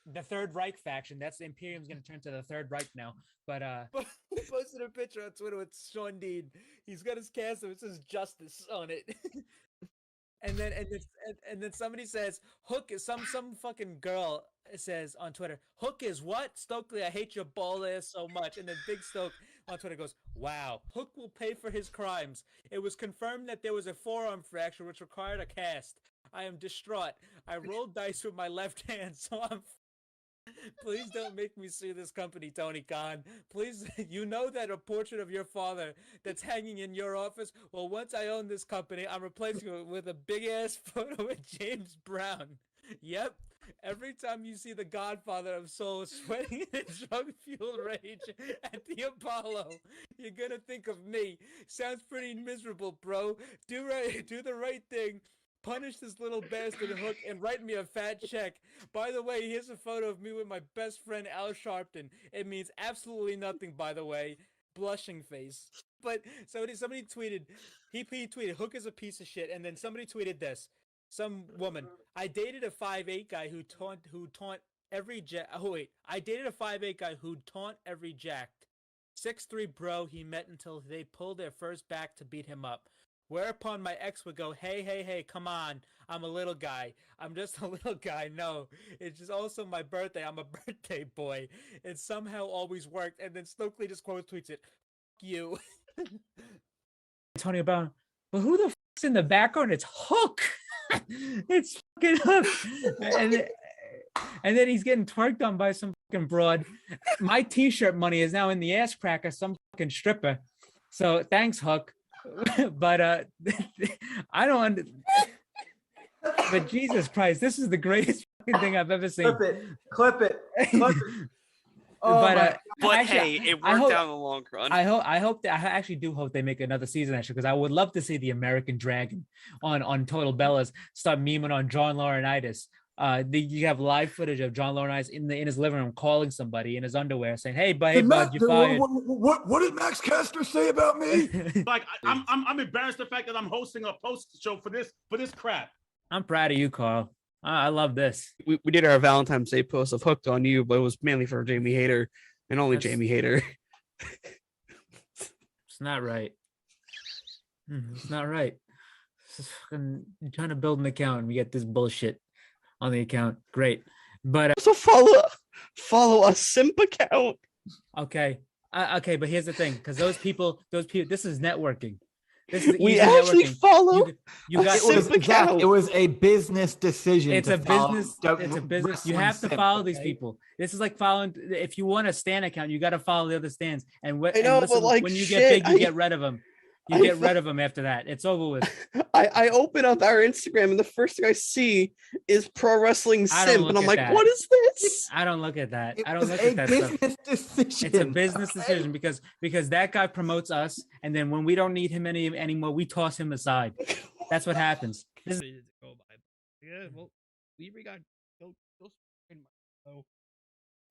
the Third Reich faction. That's the Imperium's going to turn to the Third Reich now. But he posted a picture on Twitter with Sean Dean. He's got his castle. It says "Justice" on it. And then somebody says Hook is some fucking girl says on Twitter, Hook is what? Stokely, I hate your bald ass so much. And then Big Stoke on Twitter goes, wow, Hook will pay for his crimes. It was confirmed that there was a forearm fracture which required a cast. I am distraught. I rolled dice with my left hand, so I'm please don't make me sue this company, Tony Khan. Please, you know that a portrait of your father that's hanging in your office? Well, once I own this company, I'm replacing it with a big-ass photo of James Brown. Yep. Every time you see the Godfather of Soul sweating in drug-fueled rage at the Apollo, you're gonna think of me. Sounds pretty miserable, bro. Do the right thing. Punish this little bastard Hook and write me a fat check. By the way, here's a photo of me with my best friend Al Sharpton. It means absolutely nothing, by the way. Blushing face. But somebody tweeted, he tweeted, Hook is a piece of shit. And then somebody tweeted this. Some woman, I dated a 5'8" guy who taunt every jack. Oh wait, I dated a 5'8" guy who taunt every jacked. 6'3" bro he met until they pulled their first back to beat him up. Whereupon my ex would go, hey, come on. I'm a little guy. I'm just a little guy. No, it's just also my birthday. I'm a birthday boy. It somehow always worked. And then Stokely just quote tweets it, F you. Tony Brown, but who the fuck's in the background? It's Hook. It's fucking Hook. And then he's getting twerked on by some fucking broad. My t-shirt money is now in the ass crack of some fucking stripper. So thanks, Hook. But I don't. But Jesus Christ, this is the greatest fucking thing I've ever seen. Clip it. Oh, but actually, hey, it worked out in the long run. I actually do hope they make another season actually, because I would love to see the American Dragon on Total Bellas start memeing on John Laurinaitis. You have live footage of John Laurinaitis in his living room calling somebody in his underwear saying, "Hey, bud, you're fired." What did Max Caster say about me? Like I'm embarrassed the fact that I'm hosting a post show for this crap. I'm proud of you, Carl. I love this. We did our Valentine's Day post of Hooked on You, but it was mainly for Jamie Hayter and only Jamie Hayter. It's not right. It's not right. It's fucking trying to build an account and we get this bullshit on the account. Great. But so follow a simp account. Okay. Okay, but here's the thing, because those people, this is networking. We actually follow. You got it was a business decision. It's a business. You have to follow these people. This is like following. If you want a stan account, you got to follow the other stans. And when you get big, you get rid of them. You get rid of them after that. It's over with. I open up our Instagram and the first thing I see is Pro Wrestling Simp, and I'm like, what is this? I don't look at that. I don't look at that stuff. Decision. It's a business decision because that guy promotes us, and then when we don't need him anymore, we toss him aside. That's what happens. Yeah, well, we got go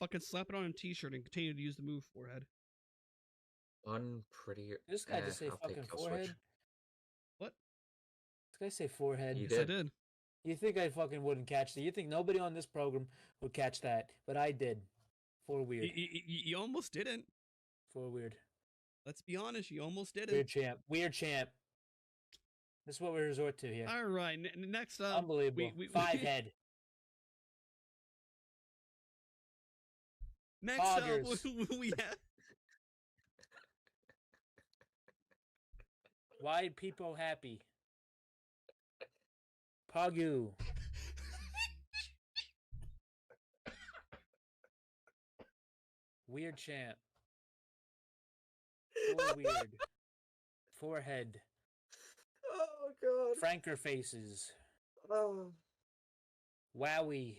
fucking slap it on a t-shirt and continue to use the move forehead. Unpretty. This guy just say fucking forehead. Switch. What? This guy say forehead. Yes, I did. You think I fucking wouldn't catch that? You think nobody on this program would catch that? But I did. For weird. You almost didn't. For weird. Let's be honest. You almost didn't. Weird champ. This is what we resort to here. All right. Next up. Unbelievable. Five head. Next up, we have. Why people happy? Pagu. Weird champ. Weird. Forehead. Oh god. Franker faces. Oh. Wowie.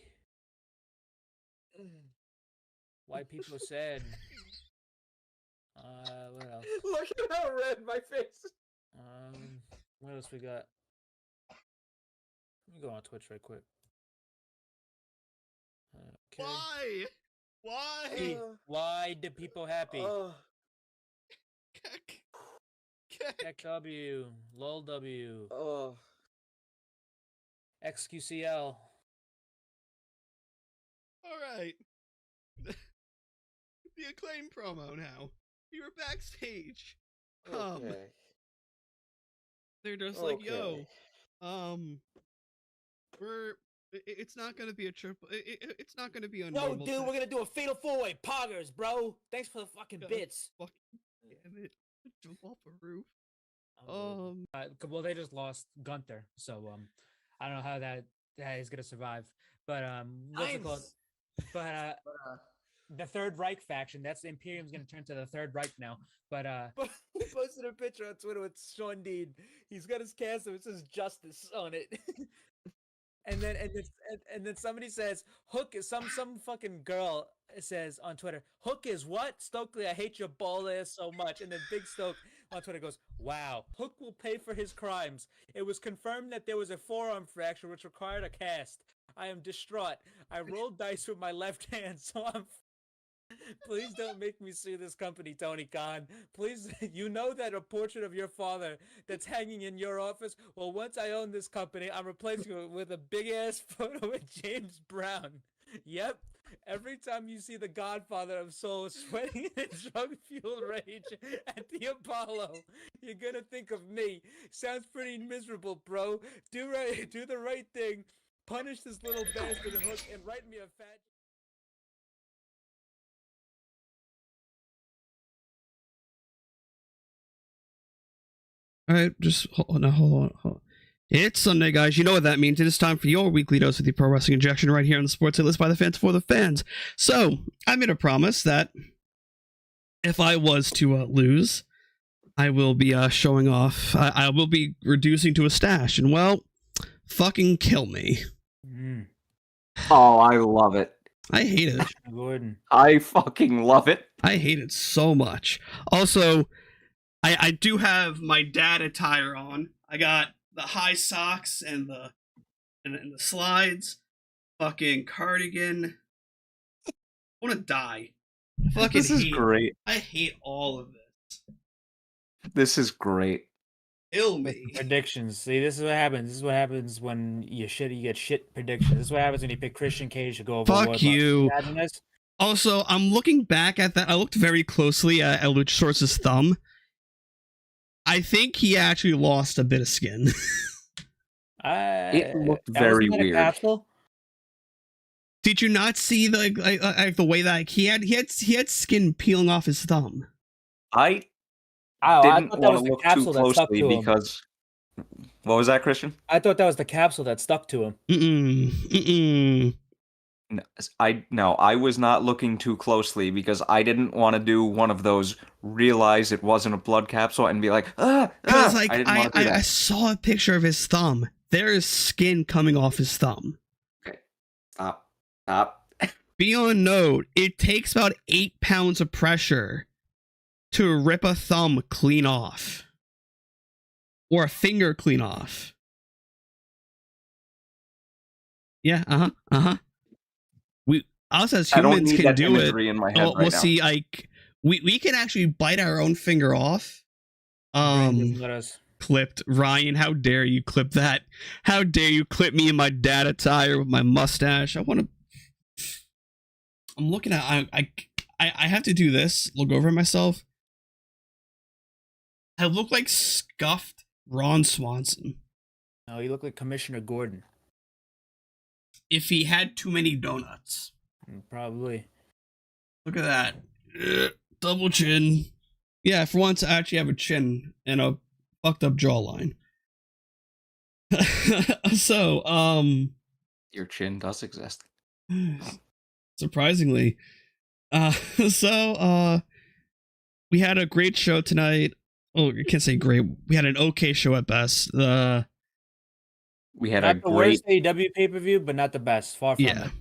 Why people sad? What else? Look at how red my face. What else we got? Let me go on Twitch right quick. Okay. Why? Why do people happy? KW, LOLW, XQCL. right. The Acclaim promo now. We were backstage. Okay. They're just like, yo, it's not gonna be a triple. It's not gonna be a No, normal. dude, we're gonna do a fatal four-way poggers, bro. Thanks for the fucking God. bits. Fuck damn it! Jump off a roof. Well, they just lost Gunther, so I don't know how that is gonna survive. But what's it called? Nice. But the Third Reich faction. That's Imperium's gonna turn to the Third Reich now. But But he posted a picture on Twitter with Sean Dean. He's got his castle. It says "Justice" on it. And then somebody says Hook is some fucking girl says on Twitter, Hook is what? Stokely, I hate your ball ass so much. And then Big Stoke on Twitter goes, wow, Hook will pay for his crimes. It was confirmed that there was a forearm fracture which required a cast. I am distraught. I rolled dice with my left hand, so I'm please don't make me sue this company, Tony Khan. Please, you know that a portrait of your father that's hanging in your office? Well, once I own this company, I'm replacing it with a big-ass photo of James Brown. Yep. Every time you see the Godfather of Soul sweating in a drug-fueled rage at the Apollo, you're gonna think of me. Sounds pretty miserable, bro. Do the right thing. Punish this little bastard Hook and write me a fat... All right, just hold on. It's Sunday, guys. You know what that means. It is time for your weekly dose of the Pro Wrestling Injection right here on the Sports Hit List by the fans for the fans. So, I made a promise that if I was to lose, I will be showing off. I will be reducing to a stash. And, well, fucking kill me. Oh, I love it. I hate it. Gordon. I fucking love it. I hate it so much. Also, I do have my dad attire on. I got the high socks and the slides. Fucking cardigan. I want to die. This is great. I hate all of this. This is great. Kill me. Predictions. See, this is what happens. This is what happens when you get shit predictions. This is what happens when you pick Christian Cage to go over. Fuck you. Also, I'm looking back at that. I looked very closely at Luchasaurus's thumb. I think he actually lost a bit of skin. It looked very weird. Capsule? Did you not see the way that he had skin peeling off his thumb? I didn't want to look too closely because. What was that, Christian? I thought that was the capsule that stuck to him. No, I was not looking too closely because I didn't want to do one of those realize it wasn't a blood capsule and be like, Because I saw a picture of his thumb. There is skin coming off his thumb. Okay, stop. Be on note, it takes about 8 pounds of pressure to rip a thumb clean off. Or a finger clean off. Yeah, us as humans can do it. In my head we'll see. We can actually bite our own finger off. Clipped. Ryan, how dare you clip that? How dare you clip me in my dad attire with my mustache? I'm looking at. I have to do this. Look over at myself. I look like scuffed Ron Swanson. No, you look like Commissioner Gordon. If he had too many donuts. Probably. Look at that. Double chin. Yeah, for once I actually have a chin and a fucked up jawline. So, your chin does exist. Surprisingly. We had a great show tonight. Oh, I can't say great. We had an okay show at best. We had not the worst AEW pay-per-view, but not the best. Far from it.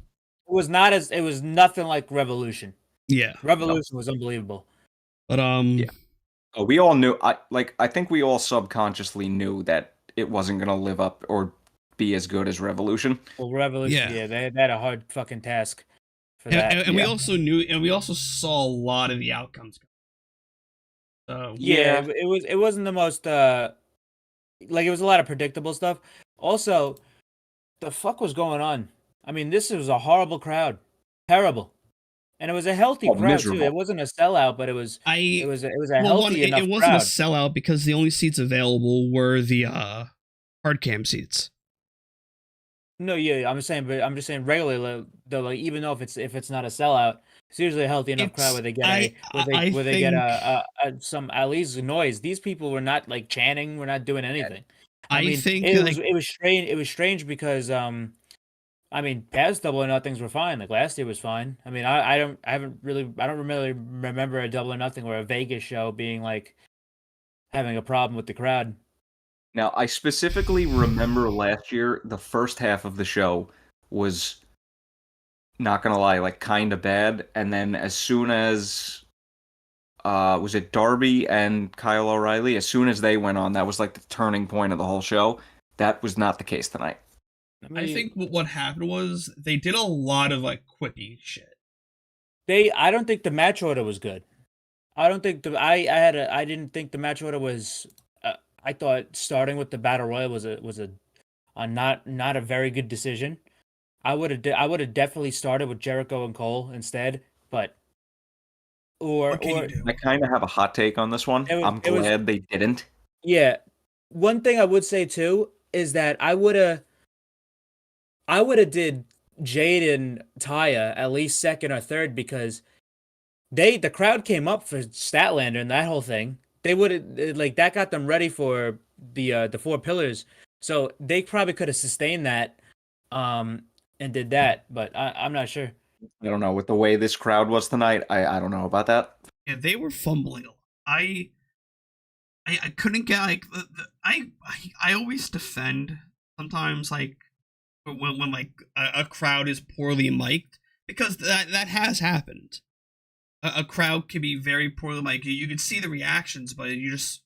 It was nothing like Revolution. Yeah. Revolution was unbelievable. But yeah. Oh, we all knew. I think we all subconsciously knew that it wasn't gonna live up or be as good as Revolution. Well, Revolution, yeah, they had a hard fucking task for that. And we also knew, and we also saw a lot of the outcomes. So yeah, it wasn't the most it was a lot of predictable stuff. Also, the fuck was going on? I mean, this was a horrible crowd. terrible. And it was a healthy Oh, crowd too. miserable. It wasn't a sellout, but it was a well, healthy enough it wasn't crowd. a sellout because the only seats available were the hard cam seats. No, yeah, I'm just saying regularly though, like even though if it's not a sellout, it's usually a healthy enough crowd where they get some at least noise. These people were not like chanting, we're not doing anything. I think it was strange. It was strange because I mean, past Double or Nothings were fine. Like last year was fine. I mean, I don't really remember a Double or Nothing or a Vegas show being like having a problem with the crowd. Now, I specifically remember last year, the first half of the show was, not gonna lie, like kind of bad. And then as soon as, was it Darby and Kyle O'Reilly? As soon as they went on, that was like the turning point of the whole show. That was not the case tonight. I think what happened was they did a lot of like quippy shit. I don't think the match order was good. I don't think I didn't think the match order was. I thought starting with the battle royal was a not a very good decision. I would have definitely started with Jericho and Cole instead, but What can you do? I kind of have a hot take on this one. I'm glad they didn't. Yeah, one thing I would say too is that I would have did Jade and Taya at least second or third because the crowd came up for Statlander and that whole thing. They would have like that got them ready for the 4 pillars. So they probably could have sustained that and did that, but I'm not sure. I don't know. With the way this crowd was tonight, I don't know about that. Yeah, they were fumbling. I couldn't get like I always defend sometimes like when like a crowd is poorly mic'd because that has happened. A crowd can be very poorly mic'd. You can see the reactions, but you just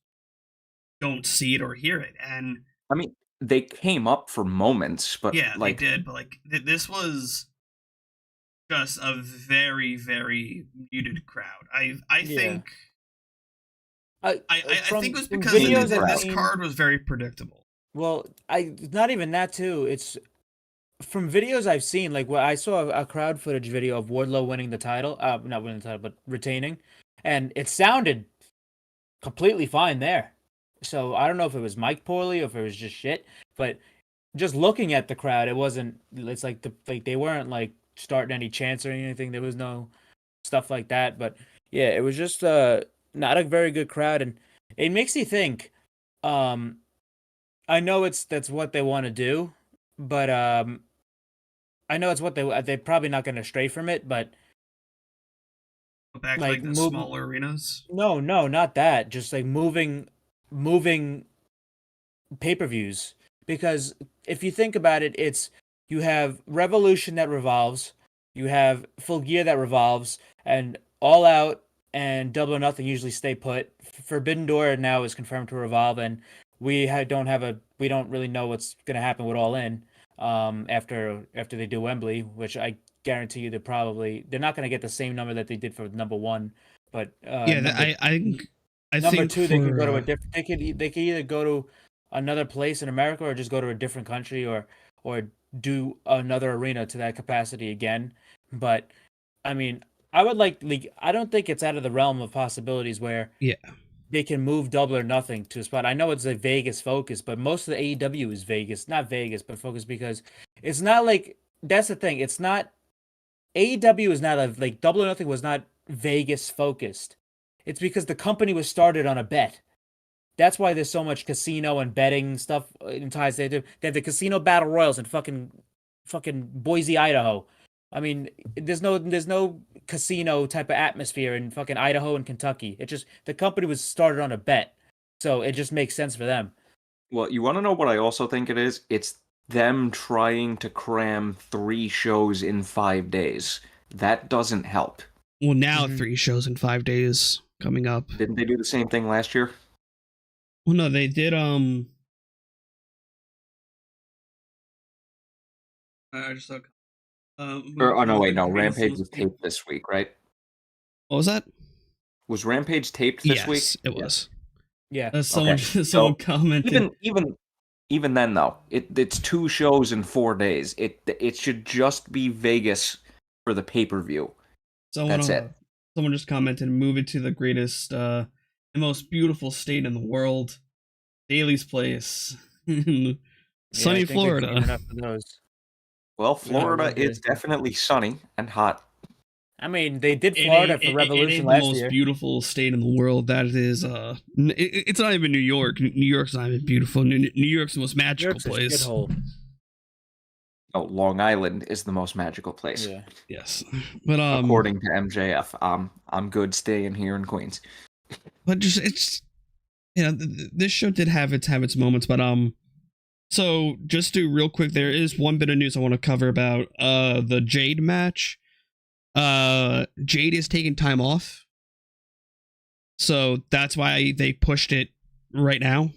don't see it or hear it. And I mean, they came up for moments, but yeah, like, they did. But like this was just a very very muted crowd. I think. I think it was because this card was very predictable. Well, not even that too. It's from videos I've seen. Like I saw a crowd footage video of Wardlow winning the title. Not winning the title, but retaining, and it sounded completely fine there. So I don't know if it was mic'd poorly or if it was just shit. But just looking at the crowd, it wasn't. It's like they weren't like starting any chants or anything. There was no stuff like that. But yeah, it was just not a very good crowd, and it makes you think. I know that's what they want to do, but I know it's what they're probably not going to stray from it, but go back like the smaller arenas. No, not that. Just like moving pay-per-views, because if you think about it, it's you have Revolution that revolves, you have Full Gear that revolves, and All Out and Double or Nothing usually stay put. Forbidden Door now is confirmed to revolve, and we don't really know what's going to happen with All In after they do Wembley, which I guarantee you they're not going to get the same number that they did for number 1, but I number think 2 they can go to a different they could either go to another place in America or just go to a different country or do another arena to that capacity again. But I mean, I would like I don't think it's out of the realm of possibilities where they can move Double or Nothing to a spot. I know it's a Vegas focus, but most of the AEW is Vegas, not Vegas, but focus, because it's not like that's the thing. It's not AEW is not like Double or Nothing was not Vegas focused. It's because the company was started on a bet. That's why there's so much casino and betting stuff in ties. They have the casino battle royals in fucking Boise, Idaho. I mean, there's no casino type of atmosphere in fucking Idaho and Kentucky. It just the company was started on a bet, so it just makes sense for them. Well, you want to know what I also think it is? It's them trying to cram 3 shows in 5 days. That doesn't help. Well, now 3 shows in 5 days coming up. Didn't they do the same thing last year? Well, no, they did. I just look. No. Rampage was taped this week, right? What was that? Was Rampage taped this week? Yes, it was. Yeah. Someone commented. Even then, though, it's 2 shows in 4 days. It should just be Vegas for the pay-per-view. Someone, That's it. Someone just commented, move it to the greatest, the most beautiful state in the world, Daly's Place, sunny I think they've seen Florida. enough of those. Well, Yeah, Florida we're is good. definitely sunny and hot. I mean, they did It Florida ain't- for it Revolution ain't last the most year. beautiful state in the world. That is, it's not even New York. New York's not even beautiful. New York's the most magical York's a place. shithole. Oh, Long Island is the most magical place. Yeah. Yes, but According to MJF, I'm good staying here in Queens. but just it's this show did have its moments, but so just to real quick, there is one bit of news I want to cover about the Jade match. Jade is taking time off, so that's why they pushed it right now.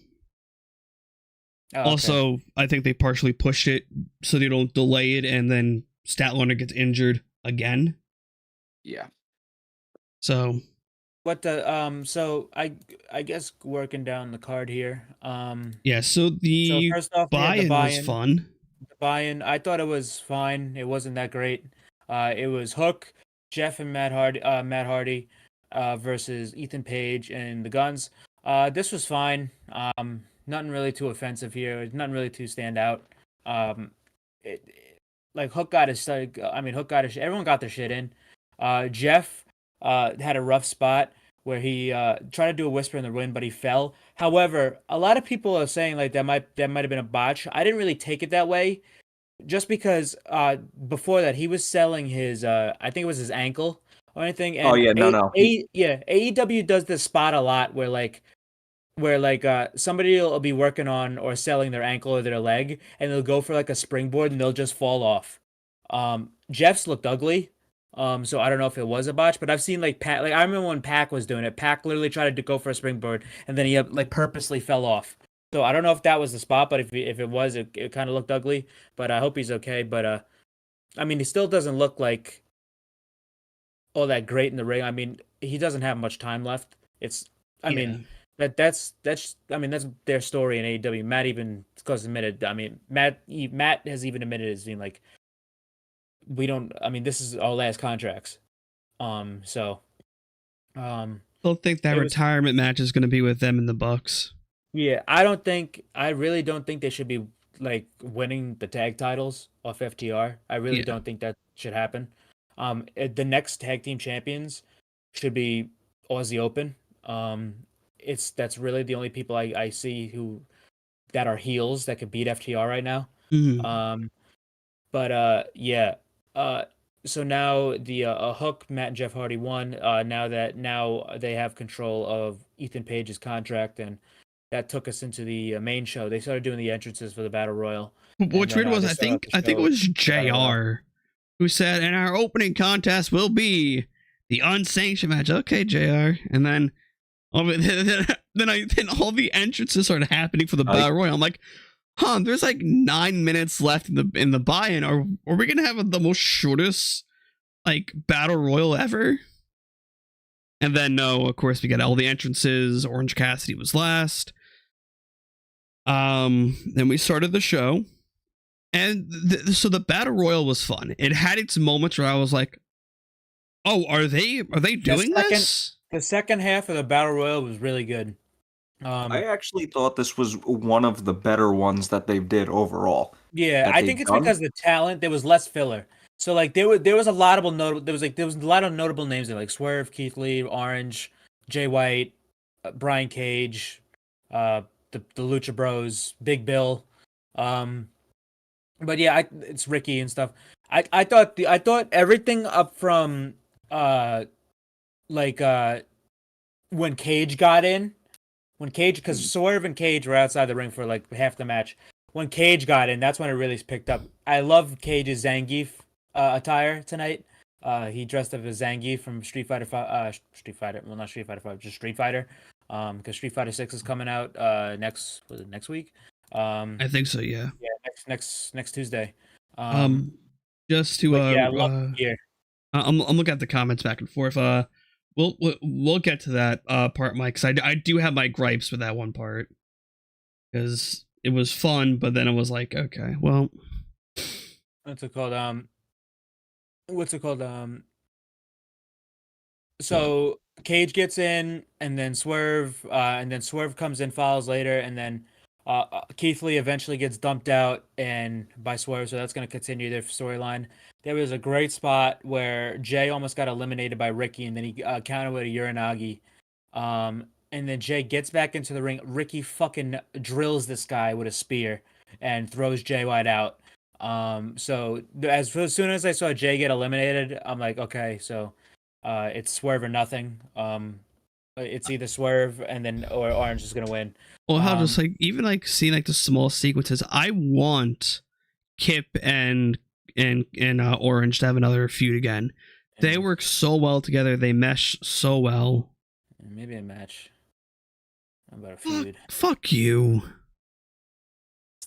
Oh, okay. Also, I think they partially pushed it so they don't delay it and then Statlander gets injured again. Yeah. So What the so I guess working down the card here. yeah, so the first off, we had the buy-in was fun. The buy-in, I thought it was fine. It wasn't that great. It was Hook, Jeff and Matt Hardy, versus Ethan Page and the Guns. This was fine. Nothing really too offensive here. Nothing really too stand out. Like Hook got his, Hook got his. Everyone got their shit in. Jeff had a rough spot where he tried to do a whisper in the wind, but he fell. However, a lot of people are saying like that might have been a botch. I didn't really take it that way, just because before that he was selling his I think it was his ankle or anything. And Oh yeah, no. AEW does this spot a lot where somebody will be working on or selling their ankle or their leg, and they'll go for like a springboard and they'll just fall off. Jeff's looked ugly. So I don't know if it was a botch, but I've seen like Pac. Like I remember when Pac was doing it. Pac literally tried to go for a springboard and then he like purposely fell off. So I don't know if that was the spot, but if it was, it kind of looked ugly. But I hope he's okay. But I mean, he still doesn't look like all that great in the ring. I mean, he doesn't have much time left. I mean, that's their story in AEW. Matt even admitted. I mean, Matt has even admitted as being like, we don't. I mean, this is our last contracts. So, I don't think that retirement match is going to be with them in the Bucks. Yeah, I really don't think they should be like winning the tag titles off FTR. I really don't think that should happen. The next tag team champions should be Aussie Open. That's really the only people I see that are heels that could beat FTR right now. Mm-hmm. So now the Hook, Matt and Jeff Hardy won. Now they have control of Ethan Page's contract, and that took us into the main show. They started doing the entrances for the Battle Royal. What's weird was I think it was JR who said, "And our opening contest will be the unsanctioned match." Okay, JR, and then then all the entrances started happening for the Battle Royal. I'm like, there's like 9 minutes left in the buy-in. Are we gonna have the most shortest like Battle Royal ever? And then no, of course we got all the entrances. Orange Cassidy was last. Then we started the show, and so the Battle Royal was fun. It had its moments where I was like, "Oh, are they doing this?" The second half of the Battle Royal was really good. I actually thought this was one of the better ones that they did overall. Yeah, I think it's because of the talent. There was less filler. So like there was a lot of notable names there, like Swerve, Keith Lee, Orange, Jay White, Brian Cage, the Lucha Bros, Big Bill, but yeah, it's Ricky and stuff. I thought everything up from when Cage got in. When Cage, because Swerve and Cage were outside the ring for like half the match. When Cage got in, that's when it really picked up. I love Cage's Zangief attire tonight. He dressed up as Zangief from Street Fighter 5. Street Fighter, well, not Street Fighter 5, just Street Fighter. Because Street Fighter 6 is coming out next week? I think so. Yeah. Yeah, next Tuesday. Just to I love the gear. I'm looking at the comments back and forth. We'll get to that part, Mike, because I do have my gripes with that one part, because it was fun, but then it was like, okay, well, What's it called? what's it called? So Cage gets in, and then Swerve comes in, follows later, and then Keith Lee eventually gets dumped out and by Swerve, so that's going to continue their storyline. There was a great spot where Jay almost got eliminated by Ricky, and then he countered with a Uranagi. And then Jay gets back into the ring. Ricky fucking drills this guy with a spear and throws Jay White out. So as soon as I saw Jay get eliminated, I'm like, okay, so it's Swerve or nothing. It's either Swerve and then or Orange is gonna win. Well, how just like even like seeing like the small sequences. I want Kip and Orange to have another feud again. They work so well together. They mesh so well. Maybe a match. How about a feud? Fuck you.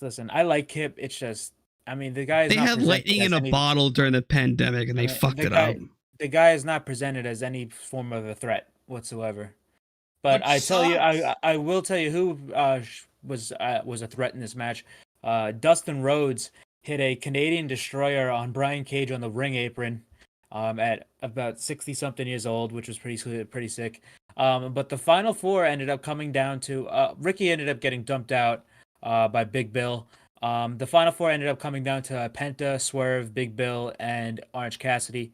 Listen, I like Kip. It's just, I mean, the guy is They not had presented lightning as in a any- bottle during the pandemic, and they fucked the it guy- up. The guy is not presented as any form of a threat whatsoever. But Which I tell you, sucks. I will tell you who was a threat in this match. Dustin Rhodes hit a Canadian destroyer on Brian Cage on the ring apron, at about 60 something years old, which was pretty sick. But the final four ended up coming down to Ricky ended up getting dumped out by Big Bill. The final four ended up coming down to Penta, Swerve, Big Bill, and Orange Cassidy.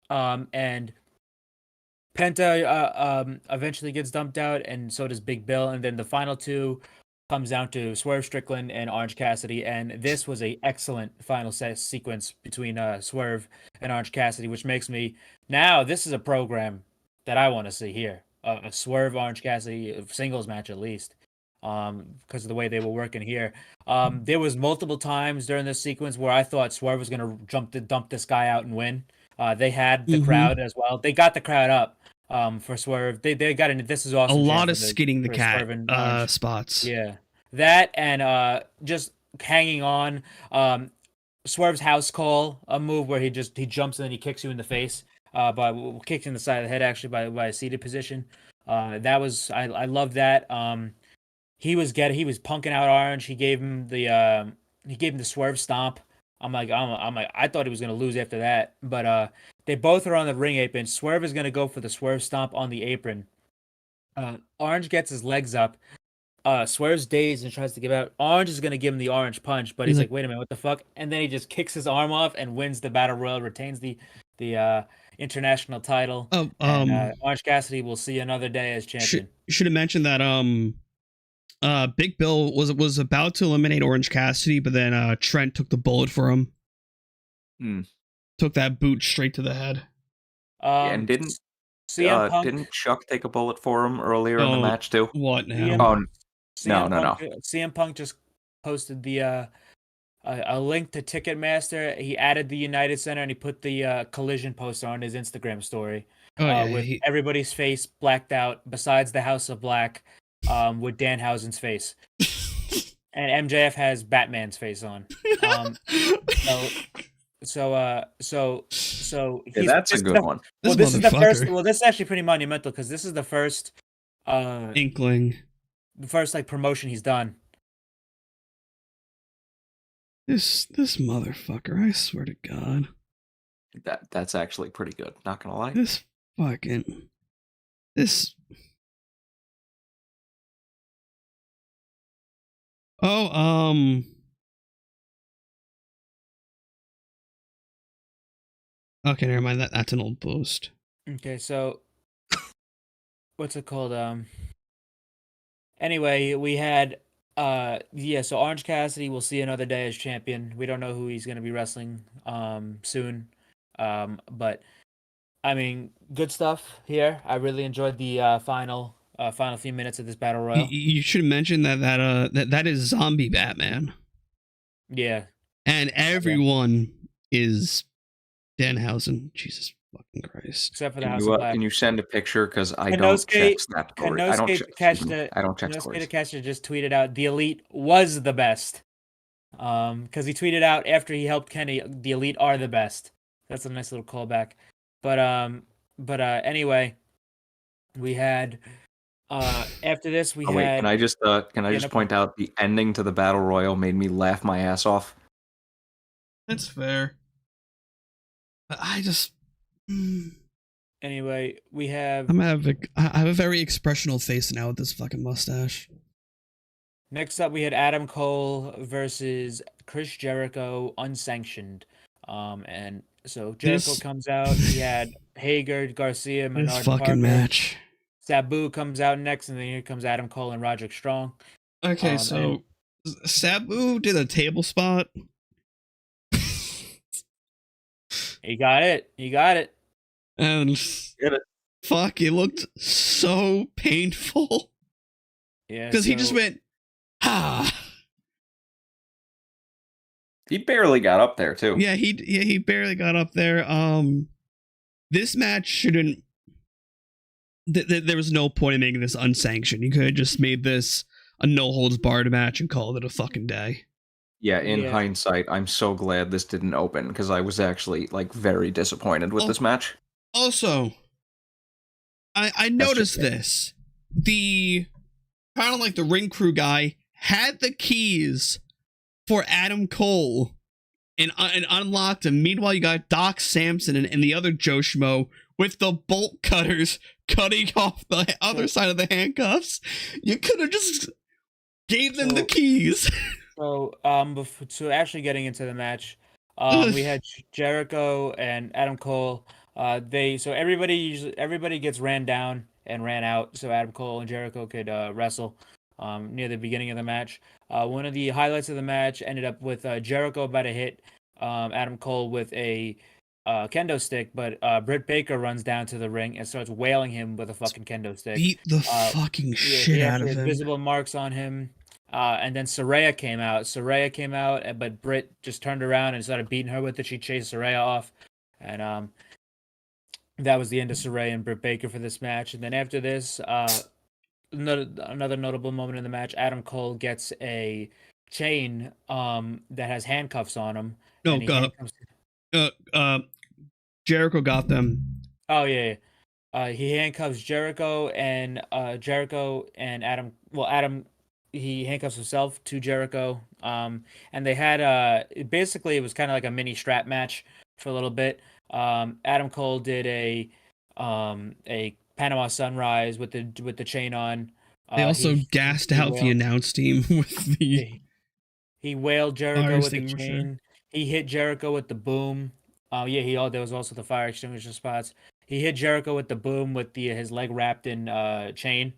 And Penta eventually gets dumped out, and so does Big Bill. And then the final two comes down to Swerve Strickland and Orange Cassidy. And this was a excellent final sequence between Swerve and Orange Cassidy, which makes me now this is a program that I want to see here. A Swerve Orange Cassidy singles match at least, because of the way they were working here. There was multiple times during this sequence where I thought Swerve was gonna dump this guy out and win. They had the crowd as well. They got the crowd up for Swerve. They got in. This is A awesome. lot of skinning the for cat Swerve and Orange. spots. Yeah, that and just hanging on. Swerve's house call, a move where he jumps and then he kicks you in the face. Kicks in the side of the head actually by a seated position. That was I love that. He was punking out Orange. He gave him the Swerve stomp. I'm like I thought he was gonna lose after that, but they both are on the ring apron. Swerve is gonna go for the Swerve stomp on the apron. Orange gets his legs up. Swerve's dazed and tries to give out. Orange is gonna give him the orange punch, but he's like, wait a minute, what the fuck? And then he just kicks his arm off and wins the battle royal, retains the international title. Orange Cassidy will see another day as champion. Should have mentioned that Big Bill was about to eliminate Orange Cassidy, but then Trent took the bullet for him. Took that boot straight to the head. And didn't Chuck take a bullet for him earlier in the match too? What now? No. CM Punk just posted the a link to Ticketmaster. He added the United Center and he put the Collision poster on his Instagram story. With everybody's face blacked out besides the House of Black, with Danhausen's face. And MJF has Batman's face on. So that's a good one. This is the first. Well, this is actually pretty monumental because this is the first inkling, the first like promotion he's done. This motherfucker! I swear to God, that's actually pretty good. Not gonna lie. Okay, never mind. That's an old post. Okay, so what's it called? Anyway, we had so Orange Cassidy will see another day as champion. We don't know who he's going to be wrestling soon. But I mean, good stuff here. I really enjoyed the final few minutes of this battle royal. You should mention that is zombie Batman. Yeah. And everyone is Danhausen. Jesus fucking Christ. Except for the House of Black. Can you send a picture? Because I don't check Snap story. I don't check stories. Kenosuke just tweeted out, the Elite was the best. Because he tweeted out after he helped Kenny, the Elite are the best. That's a nice little callback. But anyway, we had after this we had. Wait, can I just point out the ending to the battle royal made me laugh my ass off. That's fair. I just. Anyway, we have I have a very expressional face now with this fucking mustache. next up we had Adam Cole versus Chris Jericho unsanctioned. And so Jericho This- comes out. He had Hager, Garcia, This Menard fucking Parker. match. Sabu comes out next, and then here comes Adam Cole and Roderick Strong. Okay, so Sabu did a table spot. He got it. He got it. And Get it. fuck, it looked so painful. Yeah. Because he just went, ah. He barely got up there too. Yeah, he barely got up there. This match shouldn't. There was no point in making this unsanctioned. You could have just made this a no holds barred match and called it a fucking day. Yeah, in Yeah. hindsight, I'm so glad this didn't open because I was actually like very disappointed with this match. Also, I noticed this. The kind of like the ring crew guy had the keys for Adam Cole and unlocked him. Meanwhile, you got Doc Samson and the other Joe Schmo with the bolt cutters cutting off the other side of the handcuffs. You could have just gave them the keys. So, so actually getting into the match, we had Jericho and Adam Cole. Everybody gets ran down and ran out, so Adam Cole and Jericho could wrestle near the beginning of the match. One of the highlights of the match ended up with Jericho about to hit Adam Cole with a kendo stick, but Britt Baker runs down to the ring and starts wailing him with a fucking kendo stick. Beat the fucking shit he out of had him. visible marks on him. And then Saraya came out. But Britt just turned around and started beating her with it. She chased Saraya off. And that was the end of Saraya and Britt Baker for this match. And then after this, another notable moment in the match, Adam Cole gets a chain that has handcuffs on him. No, and he handcuffs- Jericho got them. Oh yeah. He handcuffs Jericho and Adam. Well, Adam, he handcuffs himself to Jericho. And they had basically it was kind of like a mini strap match for a little bit. Adam Cole did a Panama Sunrise with the chain on. They also gassed out the announce team with the. He wailed Jericho fire with the extinguisher. chain. He hit Jericho with the boom. There was also the fire extinguisher spots. He hit Jericho with the boom with his leg wrapped in chain.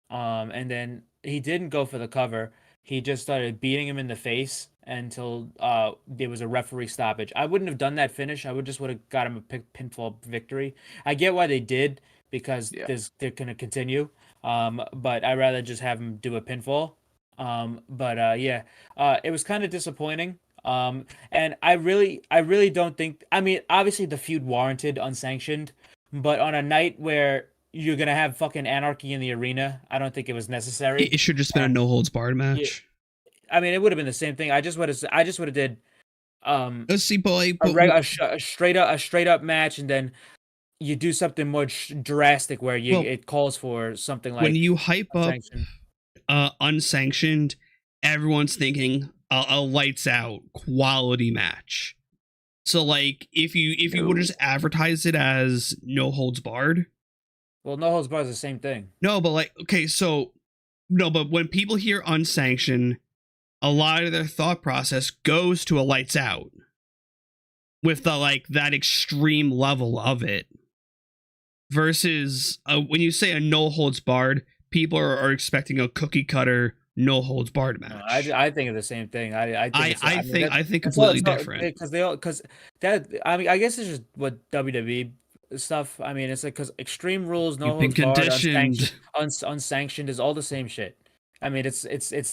And then he didn't go for the cover. He just started beating him in the face until there was a referee stoppage. I wouldn't have done that finish. I would have got him a pinfall victory. I get why they did because they're gonna continue. But I'd rather just have him do a pinfall. It was kind of disappointing. And I really don't think. I mean, obviously the feud warranted unsanctioned, but on a night where you're gonna have fucking anarchy in the arena, I don't think it was necessary. It should just been a no holds barred match. I mean, it would have been the same thing. I just would have did Let's see, boy. a straight up match, and then you do something more drastic where it calls for something like when you hype up unsanctioned. Unsanctioned, everyone's thinking a lights out quality match. So like if you would just advertise it as no holds barred. Well, no holds barred is the same thing. No, but like but when people hear unsanctioned, a lot of their thought process goes to a lights out with the that extreme level of it. Versus when you say a no holds barred, people are expecting a cookie cutter no holds barred match. No, I think of the same thing. I think completely different. Because I mean, I guess it's just what WWE stuff. I mean, it's like because Extreme Rules, no holds barred, unsanctioned is all the same shit. I mean, it's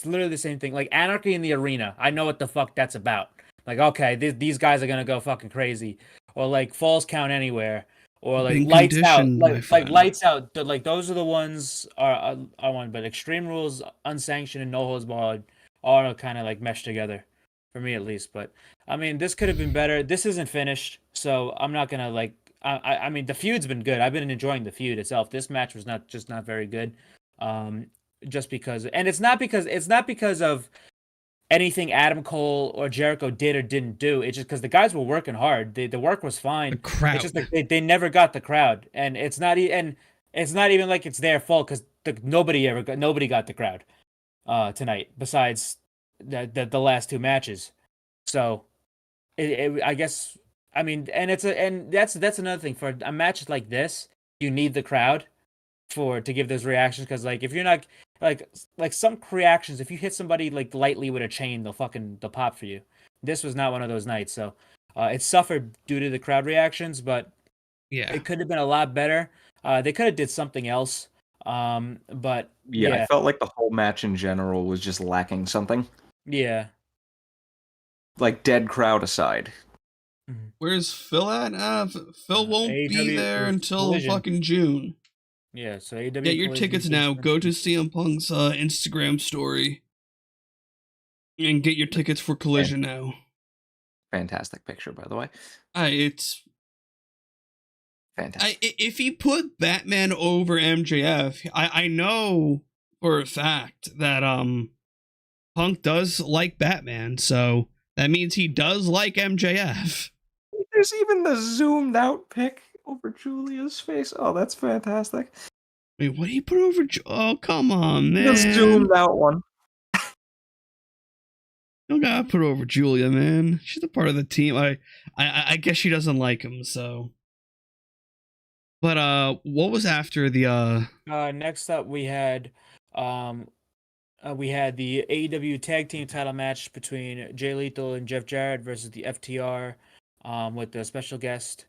literally the same thing. Like Anarchy in the Arena, I know what the fuck that's about. Like, okay, these guys are gonna go fucking crazy, or like Falls Count Anywhere, or like Lights Out, like Lights Out. Like those are the ones I want. But Extreme Rules, unsanctioned, and no holds barred all kind of like meshed together, for me at least. But I mean, this could have been better. This isn't finished, so I'm not gonna like. I mean, the feud's been good. I've been enjoying the feud itself. This match was not very good. Just because, and it's not because of anything Adam Cole or Jericho did or didn't do. It's just because the guys were working hard. The work was The fine. crowd. It's just like they never got the crowd, and it's not even like it's their fault because nobody got the crowd tonight besides the last two matches. So I guess I mean, and that's another thing for a match like this, you need the crowd to give those reactions because like if you're not like some reactions, if you hit somebody like lightly with a chain, they'll pop for you. This was not one of those nights, so it suffered due to the crowd reactions, but Yeah. it could have been a lot better. They could have did something else, but Yeah, I felt like the whole match in general was just lacking something. yeah. Like dead crowd aside. Where's Phil at? Phil won't be AEW there is until Collision. fucking June. Yeah, so AEW Get your Collision tickets is now. for- Go to CM Punk's Instagram story and get your tickets for Collision now. Fantastic picture, by the way. It's Fantastic. if he put Batman over MJF, I know for a fact that Punk does like Batman, so that means he does like MJF. There's even the zoomed out pic over Julia's face. Oh, that's fantastic. Wait, what did he put over? Oh, come on, man! The zoomed out one. You don't gotta put over Julia, man. She's a part of the team. I guess she doesn't like him, so. But what was after the next up we had the AEW tag team title match between Jay Lethal and Jeff Jarrett versus the FTR with the special guest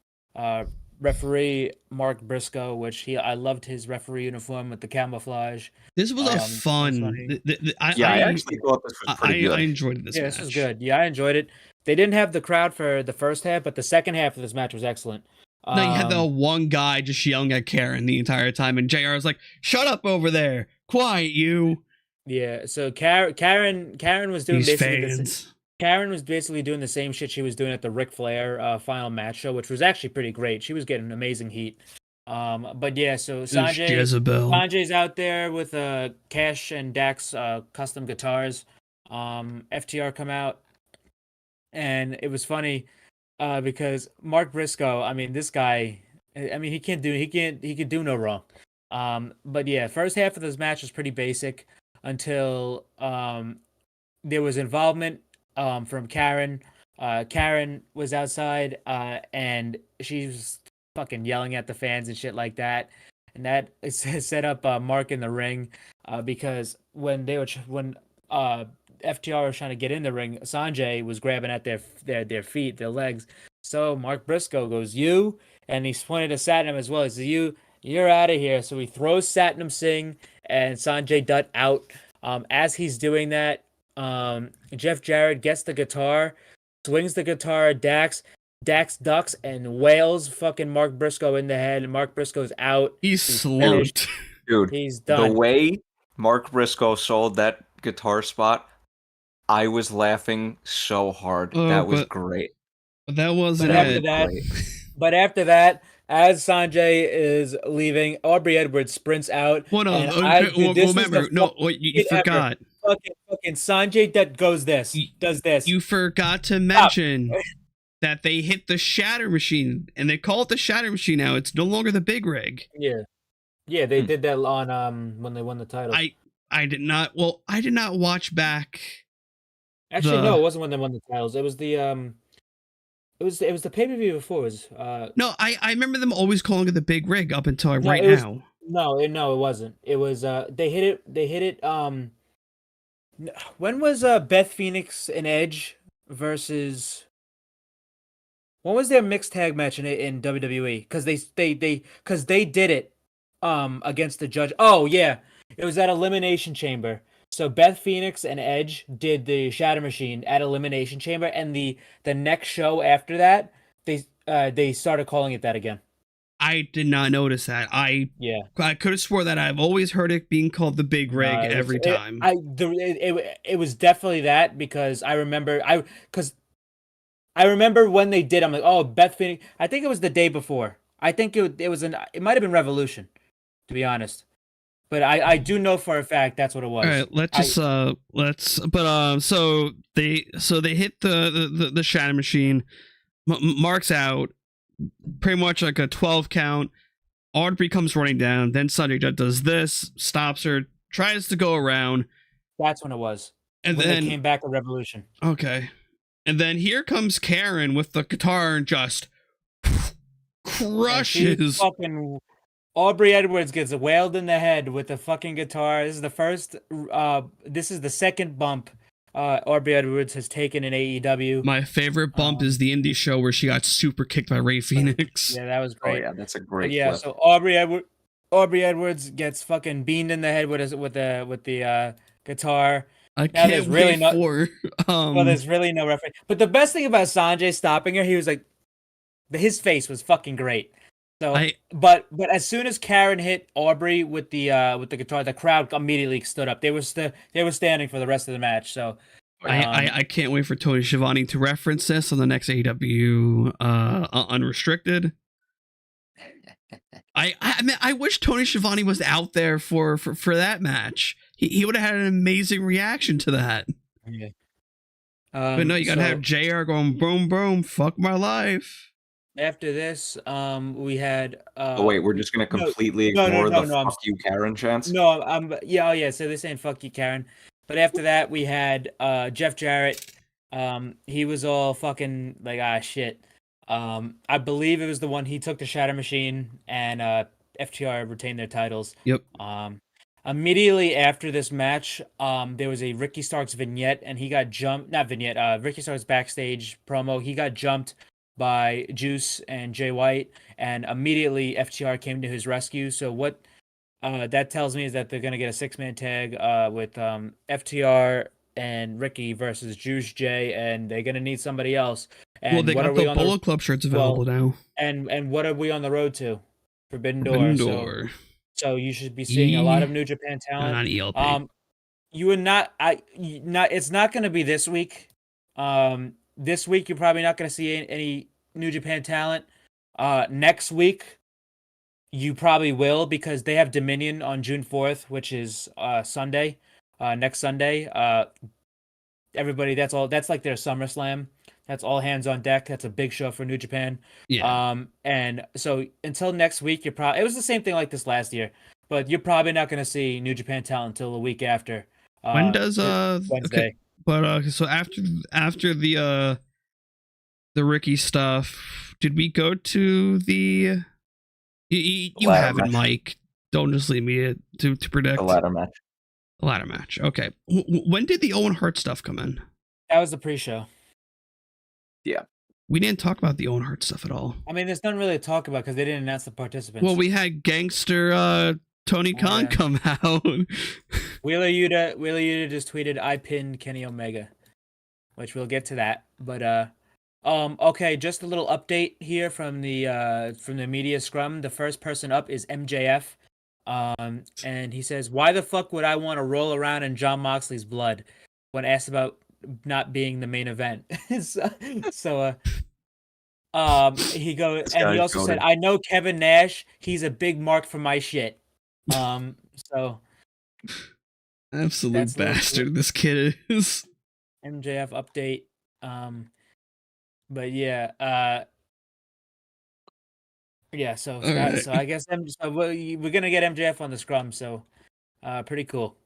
referee Mark Briscoe, which I loved his referee uniform with the camouflage. This was a That's fun. funny. I actually thought this was pretty good. I enjoyed this. Yeah, match. this was good. Yeah, I enjoyed it. They didn't have the crowd for the first half, but the second half of this match was excellent. No, you had the one guy just yelling at Karen the entire time, and JR was like, "Shut up over there, quiet you." Yeah, so Karen was doing These basically fans. Karen was basically doing the same shit she was doing at the Ric Flair final match show, which was actually pretty great. She was getting amazing heat. But yeah, so Jezebel. Sanjay's out there with Cash and Dax custom guitars. FTR come out, and it was funny because Mark Briscoe. I mean, this guy. I mean, he can do no wrong. But yeah, first half of this match was pretty basic until there was involvement from Karen. Karen was outside and she was fucking yelling at the fans and shit like that. And that set up Mark in the ring because when FTR was trying to get in the ring, Sanjay was grabbing at their feet, their legs. So Mark Briscoe goes, "You," and he's pointed to Satnam as well. He says, "You're out of here." So he throws Satnam Singh and Sanjay Dutt out. As he's doing that, Jeff Jarrett gets the guitar, swings the guitar at Dax. Dax ducks and wails fucking Mark Briscoe in the head. And Mark Briscoe's out. He's slumped. Dude, He's done. the way Mark Briscoe sold that guitar spot, I was laughing so hard. Oh, that was but- great. But that wasn't But after it. that, but after that, as Sanjay is leaving, Aubrey Edwards sprints out. Hold on. and this is Remember, the no, wait, you fucking ever. forgot. Fucking Sanjay that goes this, does this. You forgot to mention that they hit the Shatter Machine, and they call it the Shatter Machine now. It's no longer the Big Rig. Yeah, they did that on when they won the title. I did not. Well, I did not watch back. Actually, no, it wasn't when they won the titles. It was the it was the pay per view before. It was No, I remember them always calling it the Big Rig up until No, right it was- now. no, it wasn't. It was they hit it. When was Beth Phoenix and Edge versus? When was their mixed tag match in WWE? Because they did it against the judge. Oh yeah, it was at Elimination Chamber. So Beth Phoenix and Edge did the Shatter Machine at Elimination Chamber, and the next show after that, they started calling it that again. I did not notice that. I Yeah. could have swore that I've always heard it being called the Big Rig It was- every time. It was definitely that because I remember when they did. I'm like, oh, Beth Phoenix. I think it was the day before. I think it might have been Revolution, to be honest. But I do know for a fact that's what it was. All right, so they hit the shatter machine. Mark's out, pretty much like a 12 count. Aubrey comes running down. Then Sanjay Dutt does this, stops her, tries to go around. That's when it was. And when then they came back with Revolution. Okay. And then here comes Karen with the guitar and just crushes. Fucking Aubrey Edwards gets wailed in the head with the fucking guitar. This is the first. This is the second bump Aubrey Edwards has taken in AEW. My favorite bump is the indie show where she got super kicked by Ray Phoenix. Yeah, that was great. Oh yeah, that's a great. Yeah, clip. so Aubrey Edwards gets fucking beamed in the head with the guitar. I can't wait for. Well, there's really no reference. But the best thing about Sanjay stopping her, he was like, his face was fucking great. So, but as soon as Karen hit Aubrey with the guitar, the crowd immediately stood up. They were standing for the rest of the match. So, I can't wait for Tony Schiavone to reference this on the next AEW Unrestricted. I mean, I wish Tony Schiavone was out there for that match. He would have had an amazing reaction to that. Yeah. But no, you gotta have JR going boom boom, fuck my life. After this, we had. Oh wait, we're just gonna completely ignore the "fuck you, Karen" chants. No, yeah. So they're saying "fuck you, Karen," but after that, we had Jeff Jarrett. He was all fucking like shit. I believe it was the one he took the Shatter Machine and FTR retained their titles. Yep. Immediately after this match, there was a Ricky Starks vignette, and he got jumped. Not vignette. Ricky Starks backstage promo. He got jumped by Juice and Jay White, and immediately FTR came to his rescue. So what that tells me is that they're gonna get a 6-man tag with FTR and Ricky versus Juice, Jay, and they're gonna need somebody else. And well, they got the Bullet Club shirts available now. And what are we on the road to? Forbidden Door. So you should be seeing a lot of New Japan talent. Not ELP. You are not. It's not going to be this week. This week you're probably not going to see any New Japan talent. Next week you probably will because they have Dominion on June 4th, which is Sunday. Next Sunday. Everybody, that's like their SummerSlam. That's all hands on deck. That's a big show for New Japan. Yeah. And so until next week, it was the same thing like this last year, but you're probably not going to see New Japan talent until the week after. When does Wednesday? Okay. But so after the Ricky stuff, did we go to the? You have it, Mike. Don't just leave me to predict The ladder match. The ladder match. Okay. When did the Owen Hart stuff come in? That was the pre-show. Yeah. We didn't talk about the Owen Hart stuff at all. I mean, there's nothing really to talk about because they didn't announce the participants. Well, we had gangster Tony Khan come out. Wheeler Yuta just tweeted, "I pinned Kenny Omega," which we'll get to that. But okay, just a little update here from the media scrum. The first person up is MJF, and he says, "Why the fuck would I want to roll around in Jon Moxley's blood?" When asked about not being the main event. so he goes, and he also said, "I know Kevin Nash. He's a big mark for my shit." So absolute bastard this kid is. MJF update. But yeah, so I guess we're gonna get MJF on the scrum, so pretty cool.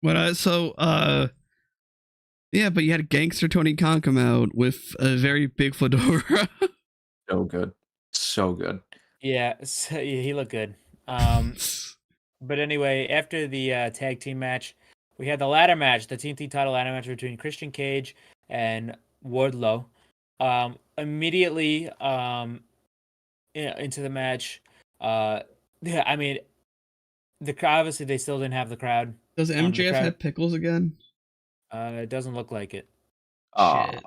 But yeah, but you had gangster Tony Khan come out with a very big fedora. So good. Yeah, he looked good. But anyway, after the tag team match, we had the ladder match, the TNT title ladder match between Christian Cage and Wardlow. Immediately into the match, I mean, obviously they still didn't have the crowd. Does MJF have pickles again? It doesn't look like it. Shit.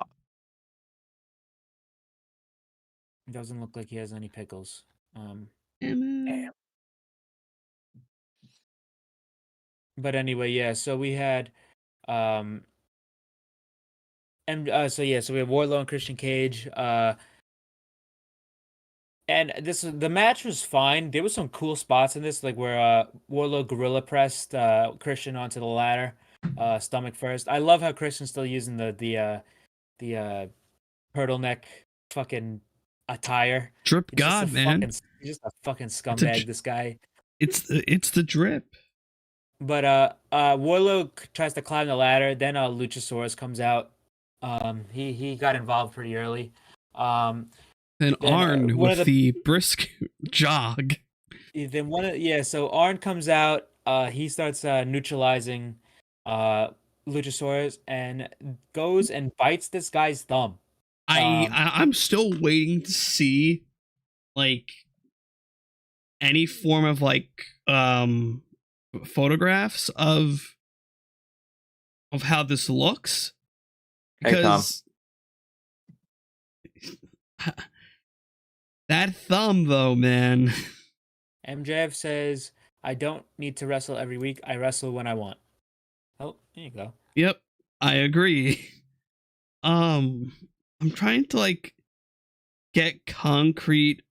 It doesn't look like he has any pickles. Damn. But anyway, yeah. So we had, so we have Wardlow and Christian Cage. And the match was fine. There was some cool spots in this, like where Warlow gorilla pressed Christian onto the ladder, stomach first. I love how Christian's still using the turtleneck fucking attire. Drip It's just a God, man. he's just a fucking scumbag. This guy. It's the drip. But Warlow tries to climb the ladder. Then Luchasaurus comes out. He got involved pretty early. Then Arn with one of the brisk jog. So Arn comes out. He starts neutralizing Luchasaurus and goes and bites this guy's thumb. I'm still waiting to see like any form of like photographs of how this looks, Hey, Tom. because that thumb though, man. MJF says, "I don't need to wrestle every week. I wrestle when I want." Oh, there you go. Yep, I agree. I'm trying to like get concrete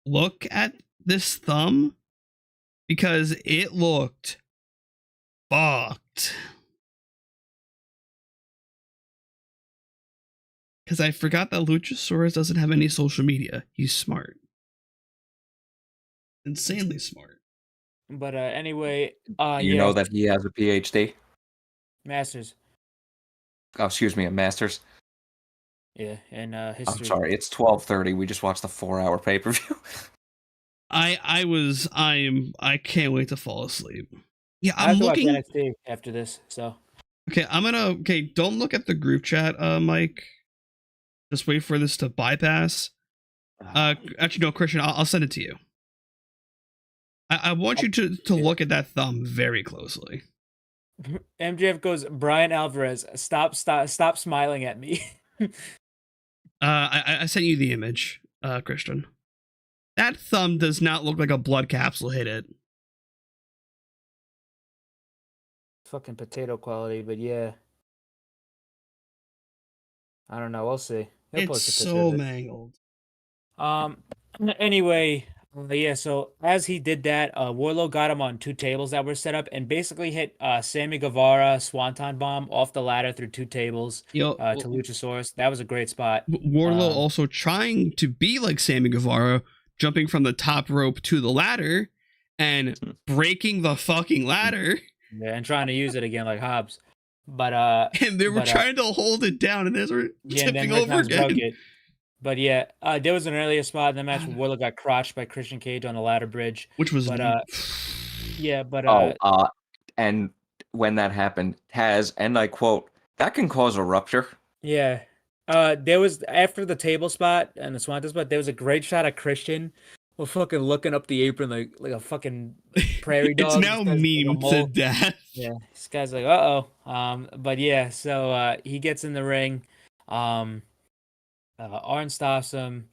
look at this thumb because it looked fucked. Because I forgot that Luchasaurus doesn't have any social media. He's smart. Insanely smart. But anyway, You know that he has a PhD? Masters. Oh, excuse me, a master's. Yeah, and history. I'm sorry, it's 12:30. We just watched the 4-hour pay-per-view. I can't wait to fall asleep. Yeah, I have I'm to looking. watch NXT after this, so Okay, don't look at the group chat, Mike. Just wait for this to bypass. Actually, no, Christian, I'll send it to you. I want you to look at that thumb very closely. MJF goes, Brian Alvarez, stop smiling at me. I sent you the image, Christian. That thumb does not look like a blood capsule hit it. Fucking potato quality, but yeah. I don't know. We'll see. He'll post It's a picture so of it. mangled. Anyway, yeah. So as he did that, Warlow got him on 2 tables that were set up, and basically hit Sammy Guevara Swanton Bomb off the ladder through 2 tables to Luchasaurus. That was a great spot. Warlow also trying to be like Sammy Guevara, jumping from the top rope to the ladder and breaking the fucking ladder. Yeah, and trying to use it again like Hobbs. But and they were trying to hold it down, and they were tipping over again. But yeah, there was an earlier spot in the match where Warlow got crotched by Christian Cage on the ladder bridge, which was and when that happened, Taz, and I quote, "That can cause a rupture." Yeah. There was, after the table spot and the Swanton spot, there was a great shot of Christian fucking looking up the apron like a fucking prairie dog. It's now memed to death. Yeah, this guy's like, uh-oh. But yeah, so he gets in the ring. Arn stops him.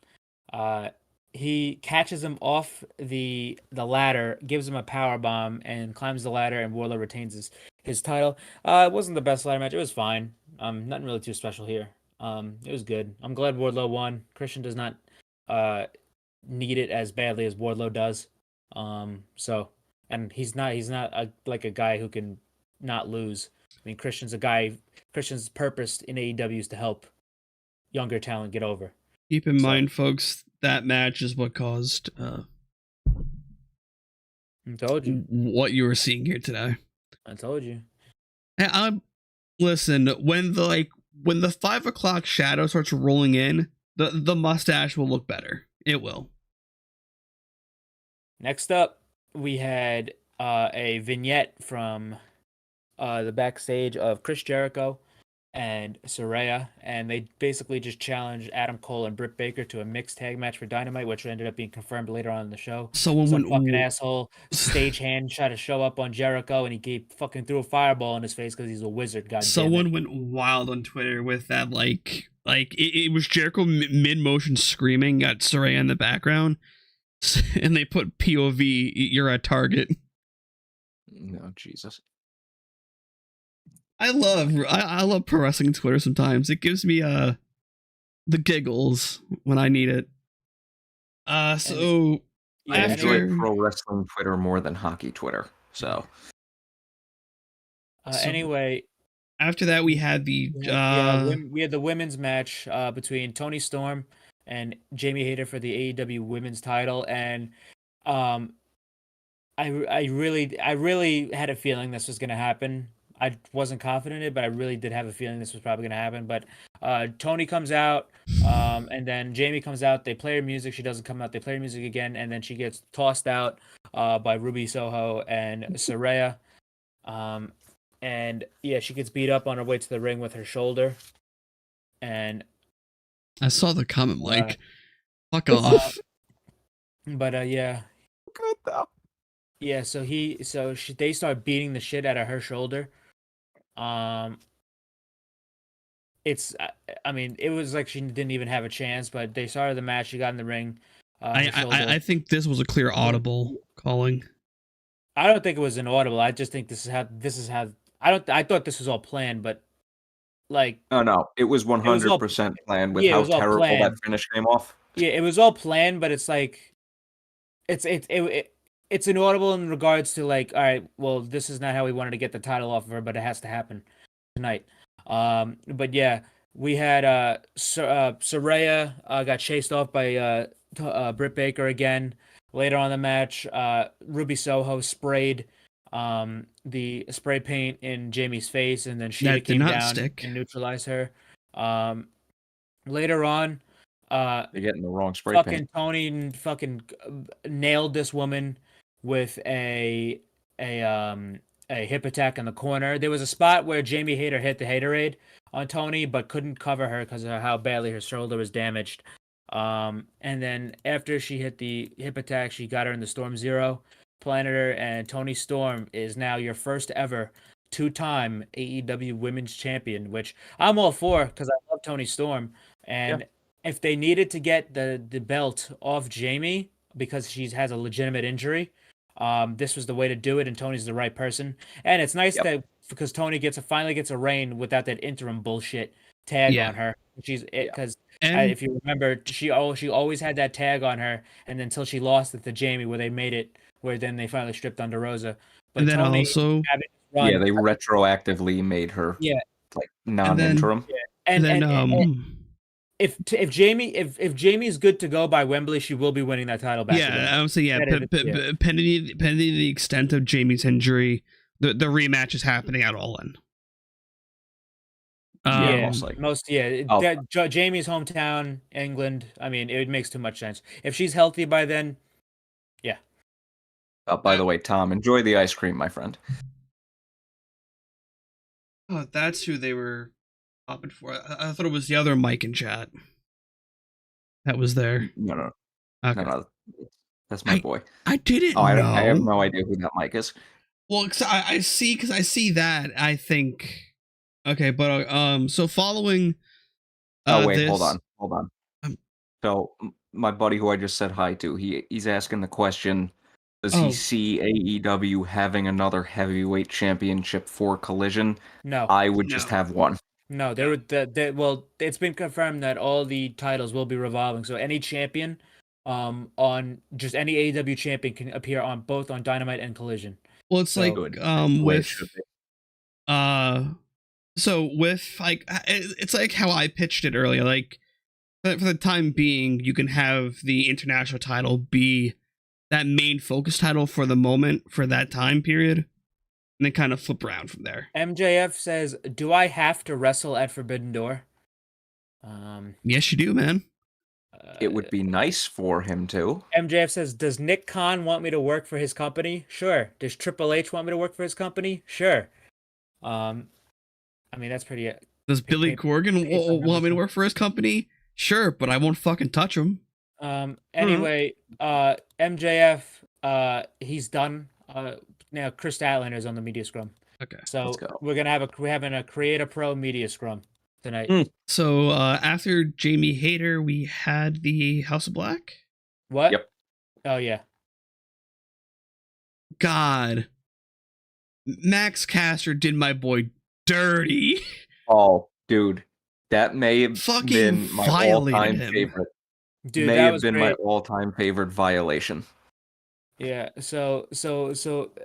He catches him off the ladder, gives him a power bomb, and climbs the ladder, and Warlow retains his title. It wasn't the best ladder match. It was fine. Nothing really too special here. It was good. I'm glad Wardlow won. Christian does not need it as badly as Wardlow does. So, and he's not like a guy who can not lose. I mean, Christian's purpose in AEW is to help younger talent get over. Keep in mind, folks, that match is what caused I told you what you were seeing here today. I told you. And listen, when the 5 o'clock shadow starts rolling in, the mustache will look better. It will. Next up, we had a vignette from the backstage of Chris Jericho and Saraya, and they basically just challenged Adam Cole and Britt Baker to a mixed tag match for Dynamite, which ended up being confirmed later on in the show. Some fucking asshole stagehand tried to show up on Jericho, and he fucking threw a fireball in his face because he's a wizard. Someone went wild on Twitter with that, like it was Jericho mid motion screaming at Saraya in the background, and they put POV, you're a target. No, Jesus. I love pro wrestling Twitter sometimes. It gives me the giggles when I need it. So I Yeah, enjoy after pro wrestling Twitter more than hockey Twitter. So So- anyway, after that, we had the we had the women's match between Tony Storm and Jamie Hayter for the AEW Women's Title, and um, I really had a feeling this was gonna happen. I wasn't confident in it, but I really did have a feeling this was probably gonna happen. But Tony comes out, and then Jamie comes out. They play her music. She doesn't come out. They play her music again, and then she gets tossed out by Ruby Soho and Saraya. And yeah, she gets beat up on her way to the ring with her shoulder. And I saw the comment, Mike. Fuck uh, off. but yeah, good though. yeah. They start beating the shit out of her shoulder. I mean, it was like she didn't even have a chance. But they started the match. She got in the ring. Her shoulder. I think this was a clear audible calling. I don't think it was inaudible. I just think this is how. I thought this was all planned, but like Oh no, it was 100% planned with yeah, it how was all terrible that planned. finish came off. yeah, it was all planned, but it's like it's inaudible in regards to like, all right, well, this is not how we wanted to get the title off of her, but it has to happen tonight. But yeah, we had Saraya got chased off by Britt Baker again. Later on in the match, Ruby Soho sprayed the spray paint in Jamie's face, and then Sheeta That did came not down stick. and neutralized her. Later on, They're getting the wrong spray fucking paint. Tony fucking nailed this woman with a hip attack in the corner. There was a spot where Jamie Hayter hit the Haterade on Tony, but couldn't cover her because of how badly her shoulder was damaged. And then after she hit the hip attack, she got her in the Storm Zero, planted her, and Tony Storm is now your first ever two-time AEW Women's Champion, which I'm all for because I love Tony Storm. And if they needed to get the belt off Jamie because she has a legitimate injury, this was the way to do it, and Tony's the right person. And it's nice that because Tony finally gets a reign without that interim bullshit tag on her. She's because if you remember, she always had that tag on her, and until she lost it to Jamie, where they made it where then they finally stripped Thunder Rosa. But And then Tony also, Yeah, they retroactively made her like non-interim. and then if Jamie's good to go by Wembley, she will be winning that title back. I would say pending the extent of Jamie's injury, the rematch is happening at All In. Jamie's hometown, England. I mean, it makes too much sense. If she's healthy by then, yeah. By the way, Tom, enjoy the ice cream, my friend. Oh, that's who they were popping for. I thought it was the other Mike in chat that was there. No. Okay. No. That's my boy. I didn't know. I have no idea who that Mike is. Well, I see that. I think. Okay, but so following. Oh wait, hold on. So my buddy who I just said hi to, he's asking the question: does he see AEW having another heavyweight championship for Collision? No, I would just have one. No, well, it's been confirmed that all the titles will be revolving. So any champion, on just any AEW champion can appear on both on Dynamite and Collision. Well, it's like so with like it's like how I pitched it earlier. Like for the time being, you can have the international title be that main focus title for the moment for that time period, and then kind of flip around from there. MJF says, "Do I have to wrestle at Forbidden Door?" Yes, you do, man. It would be nice for him to. MJF says, "Does Nick Khan want me to work for his company?" Sure. Does Triple H want me to work for his company? Sure. I mean, that's pretty. Does Billy Corgan want me to work for his company? Sure, but I won't fucking touch him. Anyway, MJF, he's done. Now Chris Statlander is on the media scrum. Okay, so we're having a Create a Pro media scrum tonight. So after Jamie Hayter, we had the House of Black. What? Yep. Oh yeah. God, Max Caster did my boy dirty. Oh, dude, That may have Fucking been my violated all-time him. favorite. Dude, may that have was been great. my all-time favorite violation. Yeah. So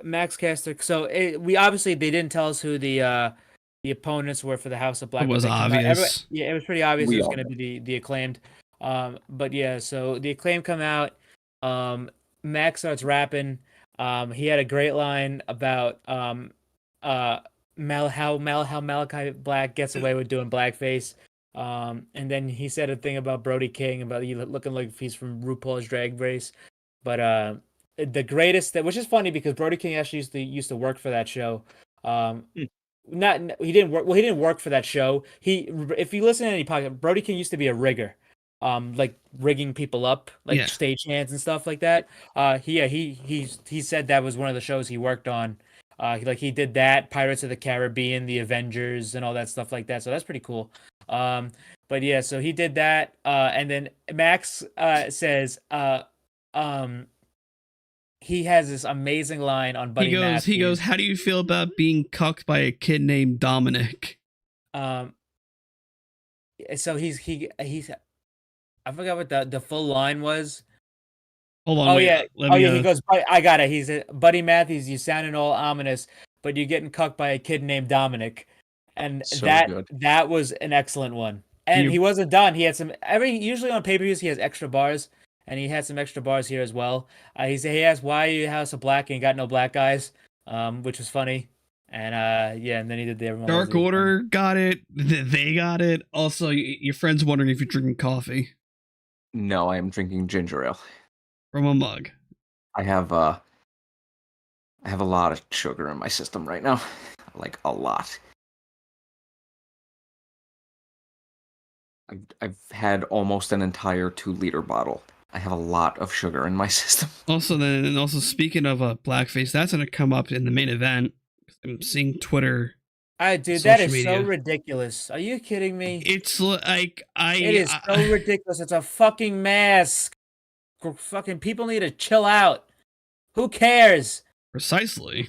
Max Caster. So we obviously they didn't tell us who the opponents were for the House of Black. It but was they came out- obvious. yeah, it was pretty obvious We it was all going to be the acclaimed. But yeah, so the acclaim come out. Max starts rapping. He had a great line about how Malachi Black gets away with doing blackface. And then he said a thing about Brody King about you looking like he's from RuPaul's Drag Race. But the greatest that, which is funny because Brody King actually used to work for that show. Not he didn't work. Well, he didn't work for that show. If you listen to any podcast, Brody King used to be a rigger, like rigging people up, like Yeah. stagehands and stuff like that. He said that was one of the shows he worked on. He did that, Pirates of the Caribbean, the Avengers, and all that stuff like that. So that's pretty cool. But yeah, so he did that, and then Max says, he has this amazing line on Buddy He Matthews. goes, how do you feel about being cucked by a kid named Dominic? So he's I forgot what the full line was. Hold on, Oh wait, yeah, let me, he goes, I got it. He's Buddy Matthews. You sounding all ominous, but you're getting cucked by a kid named Dominic, and So that good. that was an excellent one. And You- he wasn't done. He had usually on pay-per-views he has extra bars, and he had some extra bars here as well. He asked why are you House of Black and you got no black guys, which was funny. And yeah, and then he did the everyone Dark Order got it. They got it. Also, your friend's wondering if you're drinking coffee No, I am drinking ginger ale. from a mug. I have a lot of sugar in my system right now. Like a lot. I've had almost an entire 2-liter bottle. I have a lot of sugar in my system. Also speaking of blackface, that's gonna come up in the main event. I'm seeing Twitter. Dude, that social is so media. ridiculous. Are you kidding me? It's like It is so ridiculous. It's a fucking mask. Fucking people need to chill out. Who cares? Precisely.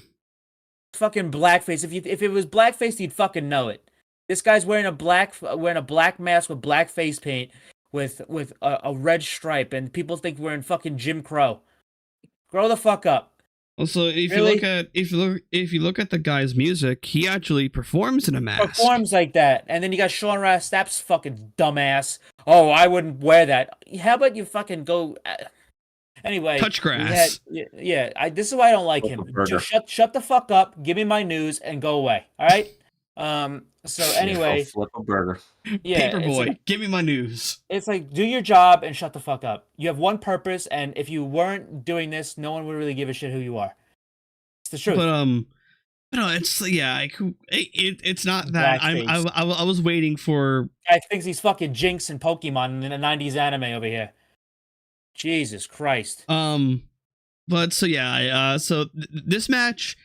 Fucking blackface. If it was blackface, you'd fucking know it. This guy's wearing a black mask with black face paint with a red stripe, and people think we're in fucking Jim Crow. Grow the fuck up. Also, if Really? you look at the guy's music, he actually performs in a mask. Performs like that, and then you got Sean Ross. That's fucking dumbass. Oh, I wouldn't wear that. How about you fucking go? Anyway, Touch grass. This is why I don't like him. Burger. Just shut the fuck up. Give me my news and go away. All right. So Yeah, anyway, I'll flip a burger. yeah, Paperboy, give me my news. it's like do your job and shut the fuck up. You have one purpose, and if you weren't doing this, no one would really give a shit who you are. It's the truth. But no, it's it's not that. Blackface. I was waiting for. Guy thinks he's fucking Jinx and Pokemon in a '90s anime over here. Jesus Christ. But so yeah, this match,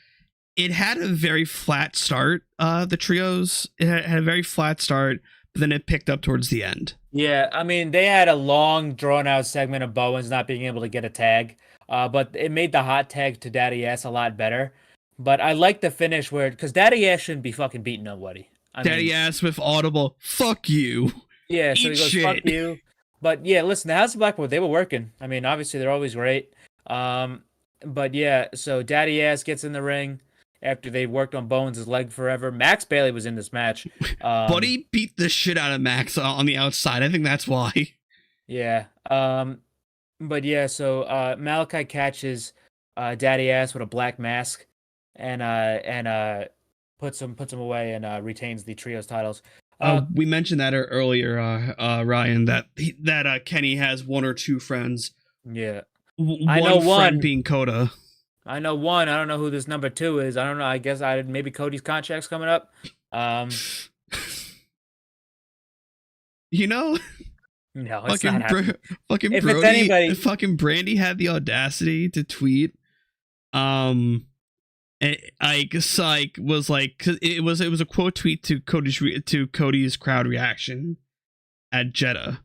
it had a very flat start. The trios, it had a very flat start, but then it picked up towards the end. Yeah, I mean, they had a long, drawn-out segment of Bowens not being able to get a tag, but it made the hot tag to Daddy Ass a lot better. But I like the finish because Daddy Ass shouldn't be fucking beating nobody. Daddy Ass with audible, fuck you. Yeah, so Eat he goes, shit. fuck you. But yeah, listen, the House of Blackwood, they were working. I mean, obviously, they're always great. But yeah, so Daddy Ass gets in the ring after they worked on Bones' leg forever. Max Bailey was in this match. Buddy beat the shit out of Max on the outside. I think that's why. Yeah. But yeah, so Malachi catches Daddy Ass with a black mask and puts him away and retains the trios titles. We mentioned that earlier, Ryan, that Kenny has one or two friends. Yeah. I know one friend being Coda. I know one. I don't know who this number 2 is. I don't know. I guess maybe Cody's contract's coming up. You know? No, it's not happening. Fucking If Brody, it's anybody, fucking Brandy had the audacity to tweet, was like, cause it was a quote tweet to Cody's crowd reaction at Jeddah,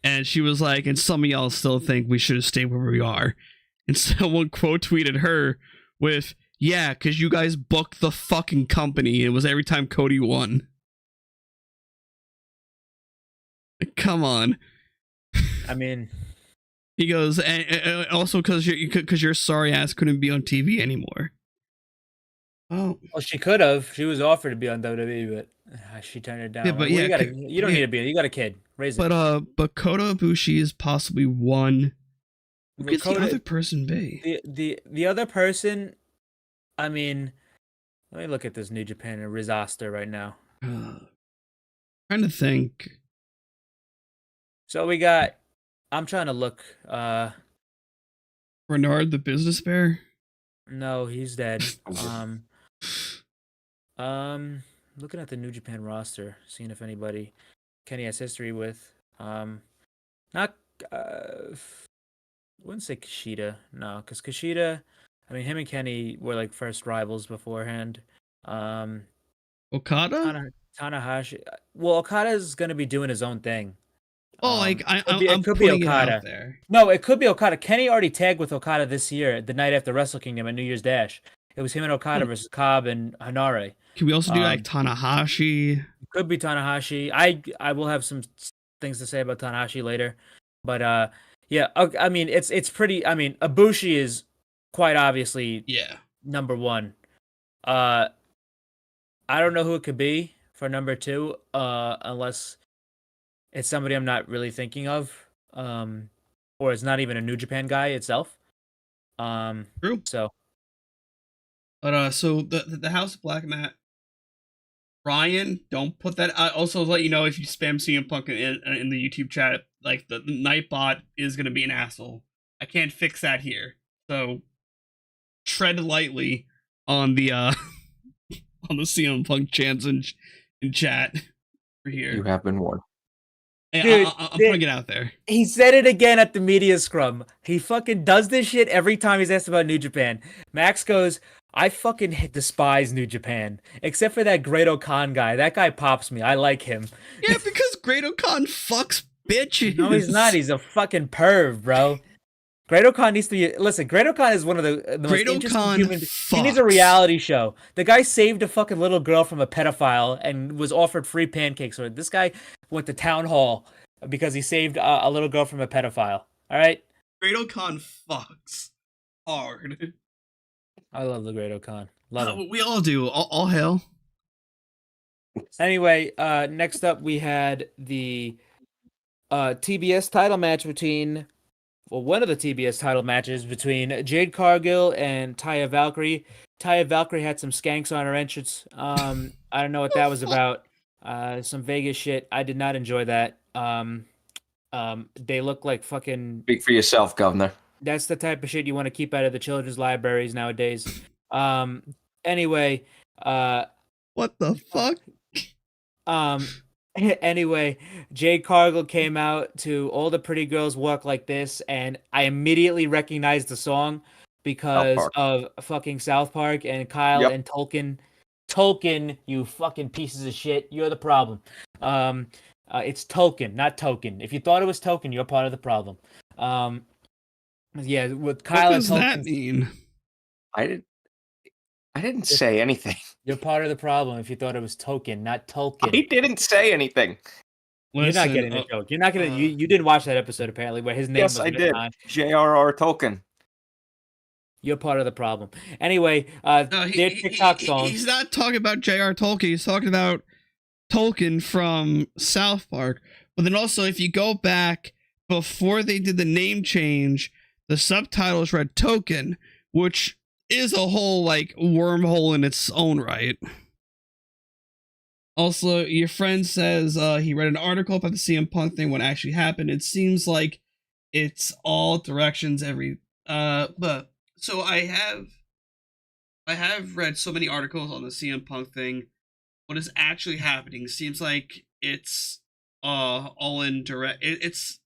and she was like, and some of y'all still think we should have stayed where we are, and someone quote tweeted her with, yeah, because you guys booked the fucking company. It was every time Cody won. Come on. I mean, He goes, and also because your sorry ass couldn't be on TV anymore. Oh, well, she could have. She was offered to be on WWE, but she turned it down. Yeah, but Well, yeah, you don't need to be. You got a kid. Raise it. but Kota Ibushi is possibly one. Who could the Kota- other person be? The other person, I mean, let me look at this New Japan and roster right now. Trying to think. So we got. I'm trying to look. Bernard the Business Bear. No, he's dead. Looking at the New Japan roster, seeing if anybody Kenny has history with. Not. I wouldn't say Kushida. No, because Kushida. I mean, him and Kenny were like first rivals beforehand. Okada. Tanahashi. Well, Okada's gonna be doing his own thing. Oh, I'm could be putting it Okada. out there. No, it could be Okada. Kenny already tagged with Okada this year, the night after Wrestle Kingdom at New Year's Dash. It was him and Okada versus Cobb and Hanare. Can we also do like Tanahashi? It could be Tanahashi. I will have some things to say about Tanahashi later, but yeah. I mean, it's pretty. I mean, Ibushi is quite obviously number one. I don't know who it could be for number two, unless it's somebody I'm not really thinking of, or it's not even a New Japan guy itself. True. So, but so the House of Black Mat. Ryan, don't put that. I also let you know if you spam CM Punk in the YouTube chat, like the Nightbot is gonna be an asshole. I can't fix that here, so tread lightly on the on the CM Punk chants in chat for here. You have been warned. Hey, dude, I'm putting it out there. He said it again at the media scrum. He fucking does this shit every time he's asked about New Japan. Max goes, I fucking despise New Japan, except for that Great Khan guy. That guy pops me. I like him. Yeah, because Great Khan fucks bitches. No, he's not. He's a fucking perv, bro. Great Khan needs to be. Listen, Great Khan is one of the most interesting human. He needs a reality show. The guy saved a fucking little girl from a pedophile and was offered free pancakes. Or this guy went to town hall because he saved a little girl from a pedophile. All right. Great Khan fucks hard. I love the Great Khan. Love him. We all do. All hail. Anyway, next up we had the TBS title match between. Well, one of the TBS title matches between Jade Cargill and Taya Valkyrie. Taya Valkyrie had some skanks on her entrance. I don't know what that was about. Some Vegas shit. I did not enjoy that. They look like fucking. Speak for yourself, Governor. That's the type of shit you want to keep out of the children's libraries nowadays. Anyway. What the fuck? Anyway, Jade Cargill came out to All the Pretty Girls Walk Like This, and I immediately recognized the song because of fucking South Park and Kyle and Tolkien. Tolkien, you fucking pieces of shit. You're the problem. It's Tolkien, not Token. If you thought it was Token, you're part of the problem. Yeah, with Kyle what does and Tolkien. That mean? I didn't say anything. You're part of the problem if you thought it was Token, not Tolkien. I didn't say anything. You're not getting the joke. You're not gonna. You didn't watch that episode apparently, where his name was. Yes, I did. J.R.R. Tolkien. You're part of the problem. Anyway, their TikTok song. He's not talking about J.R. Tolkien. He's talking about Tolkien from South Park. But then also, if you go back before they did the name change, the subtitles read Token, which is a whole like wormhole in its own right. Also, your friend says he read an article about the CM Punk thing, what actually happened. It seems like it's all directions every but so I have read so many articles on the CM Punk thing. What is actually happening seems like it's all in direct it's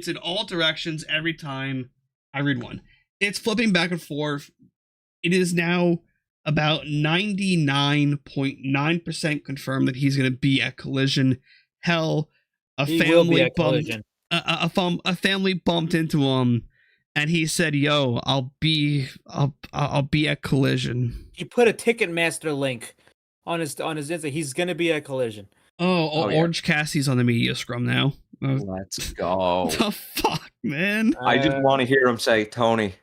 in all directions every time I read one. It's flipping back and forth. It is now about 99.9% confirmed that he's going to be at Collision. Hell, a family bumped into him, and he said, "Yo, I'll be at Collision." He put a Ticketmaster link on his Insta. He's going to be at Collision. Oh, yeah. Orange Cassie's on the media scrum now. Let's go. The fuck, man? I just want to hear him say, Tony,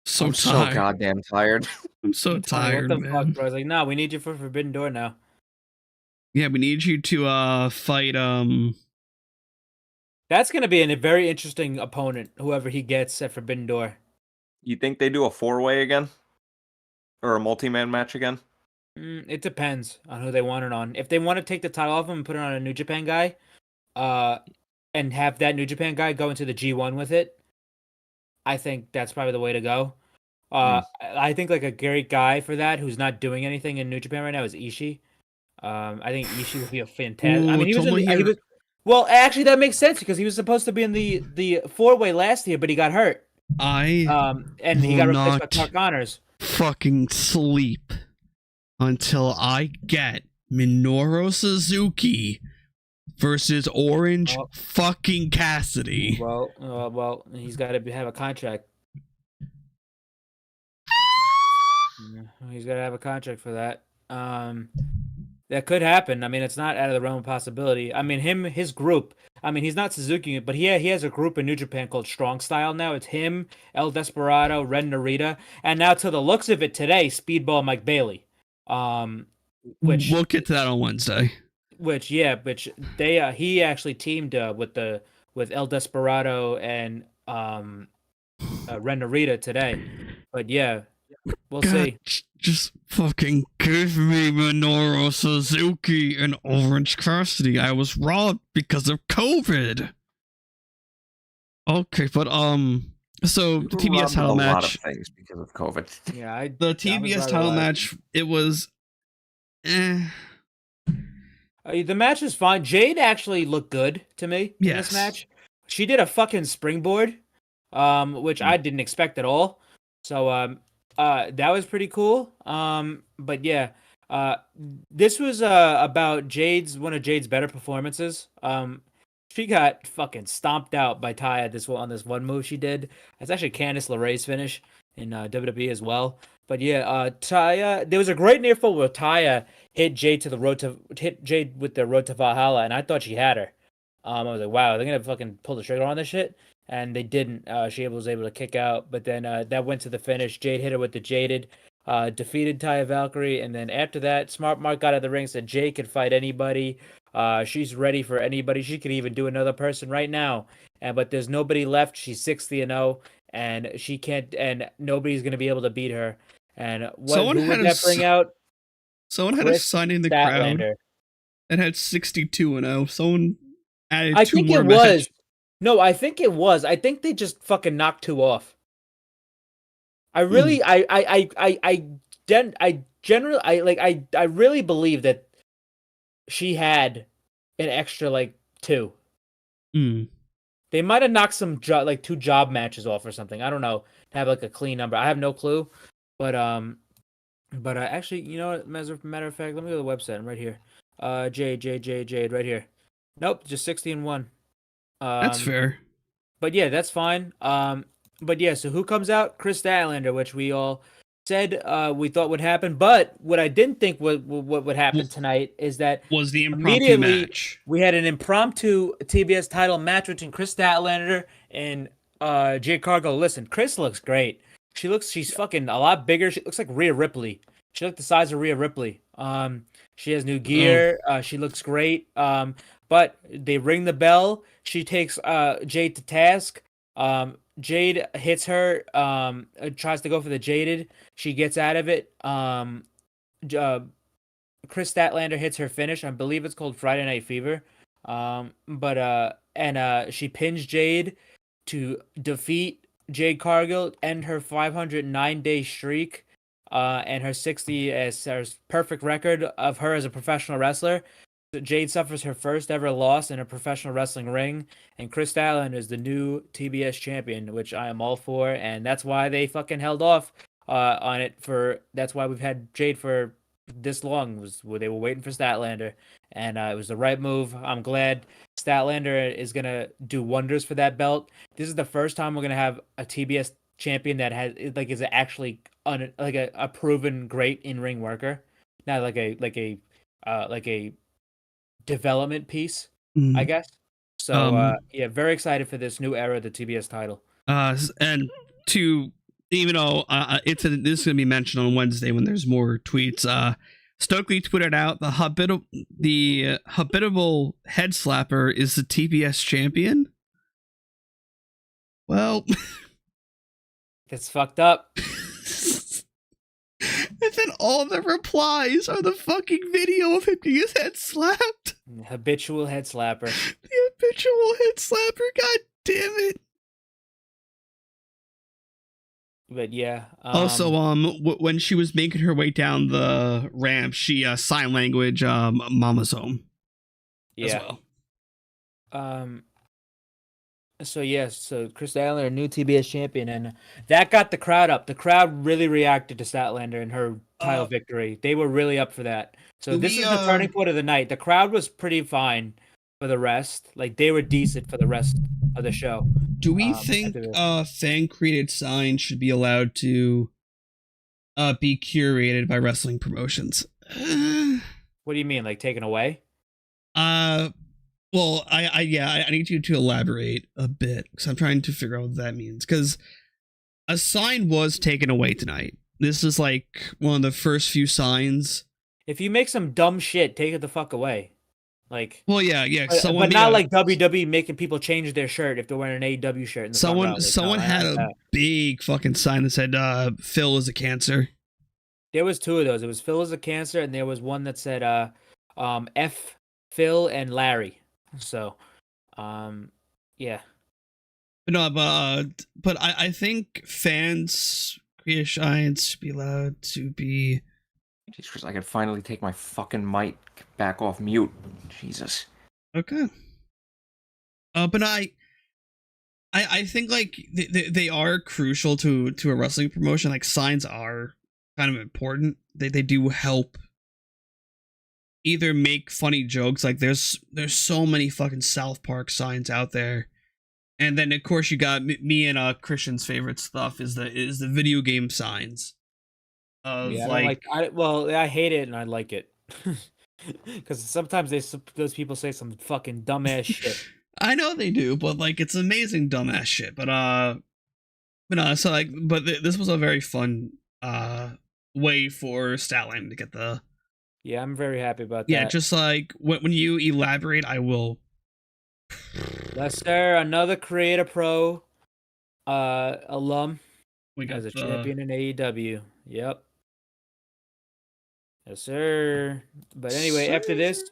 So I'm so tired. goddamn tired. I'm so Tony, tired, what the man. fuck, bro? I was like, nah, we need you for Forbidden Door now. Yeah, we need you to fight That's gonna be a very interesting opponent, whoever he gets at Forbidden Door. You think they do a 4-way again? Or a multi-man match again? It depends on who they want it on. If they want to take the title off him and put it on a New Japan guy, and have that New Japan guy go into the G1 with it, I think that's probably the way to go. I think like a great guy for that who's not doing anything in New Japan right now is Ishii. I think Ishii would be a fantastic. I Ooh, mean, he was, Tomo he here. was. Well, actually, that makes sense because he was supposed to be in the 4-way last year, but he got hurt. And he got will replaced by not Mark Connors. fucking sleep until I get Minoru Suzuki versus Orange Oh. fucking Cassidy. Well, he's got to have a contract. He's got to have a contract for that. That could happen. I mean, it's not out of the realm of possibility. I mean, his group. I mean, he's not Suzuki, but he has a group in New Japan called Strong Style now. It's him, El Desperado, Ren Narita, and now to the looks of it today, Speedball Mike Bailey. Which We'll get to that on Wednesday. Which they he actually teamed with El Desperado and Ren Narita today. But yeah, we'll see. Just fucking give me Minoru Suzuki and Orange Cassidy. I was robbed because of COVID. Okay, but so the TBS title match. A lot of things because of COVID. Yeah, the TBS title match. It was. The match is fine. Jade actually looked good to me in this match. She did a fucking springboard, which I didn't expect at all. So that was pretty cool. But yeah, this was about one of Jade's better performances. She got fucking stomped out by Taya on this one move she did. It's actually Candice LeRae's finish in WWE as well. But yeah, Taya, there was a great near fall where Taya hit Jade with the Road to Valhalla, and I thought she had her. I was like, wow, they're gonna fucking pull the trigger on this shit, and they didn't. She was able to kick out, but then that went to the finish. Jade hit her with the Jaded, defeated Taya Valkyrie, and then after that, Smart Mark got out of the ring, said Jade could fight anybody. She's ready for anybody. She could even do another person right now. But there's nobody left. She's 60-0, and she can't. And nobody's gonna be able to beat her. And who would that bring out? Someone had a sign in the crowd that had 62-0. Someone added I two think more it matches. was. No, I think it was. I think they just fucking knocked 2 off. I really, I really believe that she had an extra like 2. They might have knocked some 2 job matches off or something. I don't know. Have like a clean number. I have no clue. But actually, you know what? Matter of fact, let me go to the website. I'm right here. Jade right here. Nope, just 60-1. That's fair. But yeah, that's fine. But yeah, so who comes out? Chris Statlander, which we all said we thought would happen. But what I didn't think would happen tonight is that was the impromptu match. We had an impromptu TBS title match between Chris Statlander and Jade Cargill. Listen, Chris looks great. She's fucking a lot bigger. She looks like Rhea Ripley. She looked the size of Rhea Ripley. She has new gear. She looks great. But they ring the bell. She takes Jade to task. Jade hits her. Tries to go for the Jaded. She gets out of it. Chris Statlander hits her finish. I believe it's called Friday Night Fever. She pins Jade to defeat Jade Cargill, end her 509-day streak, and her 60 as her perfect record of her as a professional wrestler. Jade suffers her first ever loss in a professional wrestling ring, and Chris Statlander is the new TBS champion, which I am all for, and that's why they fucking held off on it that's why we've had Jade for this long, was where they were waiting for Statlander, and it was the right move. I'm glad Statlander is gonna do wonders for that belt. This is the first time we're gonna have a TBS champion that is actually a proven great in-ring worker, not like a development piece, Mhm. I guess. So Um, yeah, very excited for this new era of the TBS title. And to even though this is gonna be mentioned on Wednesday when there's more tweets. Stokely tweeted out the habitable head slapper is the TBS champion. Well, That's fucked up. and then all the replies are the fucking video of him getting his head slapped. Habitual head slapper. The habitual head slapper. God damn it. But yeah. Also, when she was making her way down the ramp, she sign language Mama's home as yeah. well. So yes, so Chris Statlander, new TBS champion, and that got the crowd up. The crowd really reacted to Statlander and her title victory. They were really up for that. So this is the turning point of the night. The crowd was pretty fine for the rest. Like they were decent for the rest of the show. Do we think fan created signs should be allowed to be curated by wrestling promotions? What do you mean, like taken away? Well, I need you to elaborate a bit because I'm trying to figure out what that means. Because a sign was taken away tonight. This is like one of the first few signs. If you make some dumb shit, take it the fuck away. Like, well, yeah. But not like WWE making people change their shirt if they're wearing an AEW shirt. In the someone had a big fucking sign that said "Phil is a cancer." There was two of those. It was Phil is a cancer, and there was one that said F Phil and Larry. So, yeah. But I think fans create signs should be allowed to be. Jesus, I could finally take my fucking mic back off mute. Jesus. Okay. But I think like they are crucial to a wrestling promotion. Like signs are kind of important. They do help either make funny jokes, like there's so many fucking South Park signs out there, and then of course you got me and Christian's favorite stuff is the video game signs. Yeah, I hate it and I like it because sometimes those people say some fucking dumbass shit. I know they do, but like it's amazing dumbass shit. But so like, but this was a very fun way for Statland to get the. Yeah, I'm very happy about that. Yeah, just like when you elaborate, I will. Yes, sir. Another Creator Pro alum. We got as a champion in AEW. Yep. Yes, sir. But anyway, after this,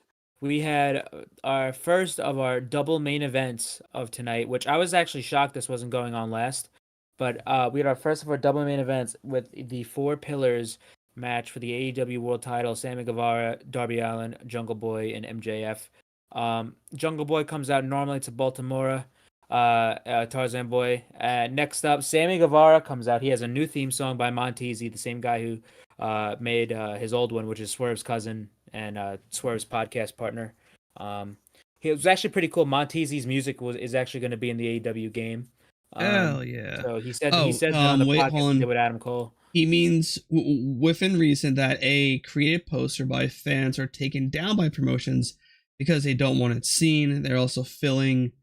we had our first of our double main events of tonight, which I was actually shocked this wasn't going on last. But we had our first of our double main events with the 4 Pillars match for the AEW World Title: Sammy Guevara, Darby Allin, Jungle Boy, and MJF. Jungle Boy comes out normally to Baltimore. Tarzan Boy. Next up, Sammy Guevara comes out. He has a new theme song by Montezzi, the same guy who made his old one, which is Swerve's cousin and Swerve's podcast partner. It was actually pretty cool. Montezzi's music is actually going to be in the AEW game. Hell yeah! So he said that on the podcast with Adam Cole. He means within reason that a creative poster by fans are taken down by promotions because they don't want it seen. They're also filling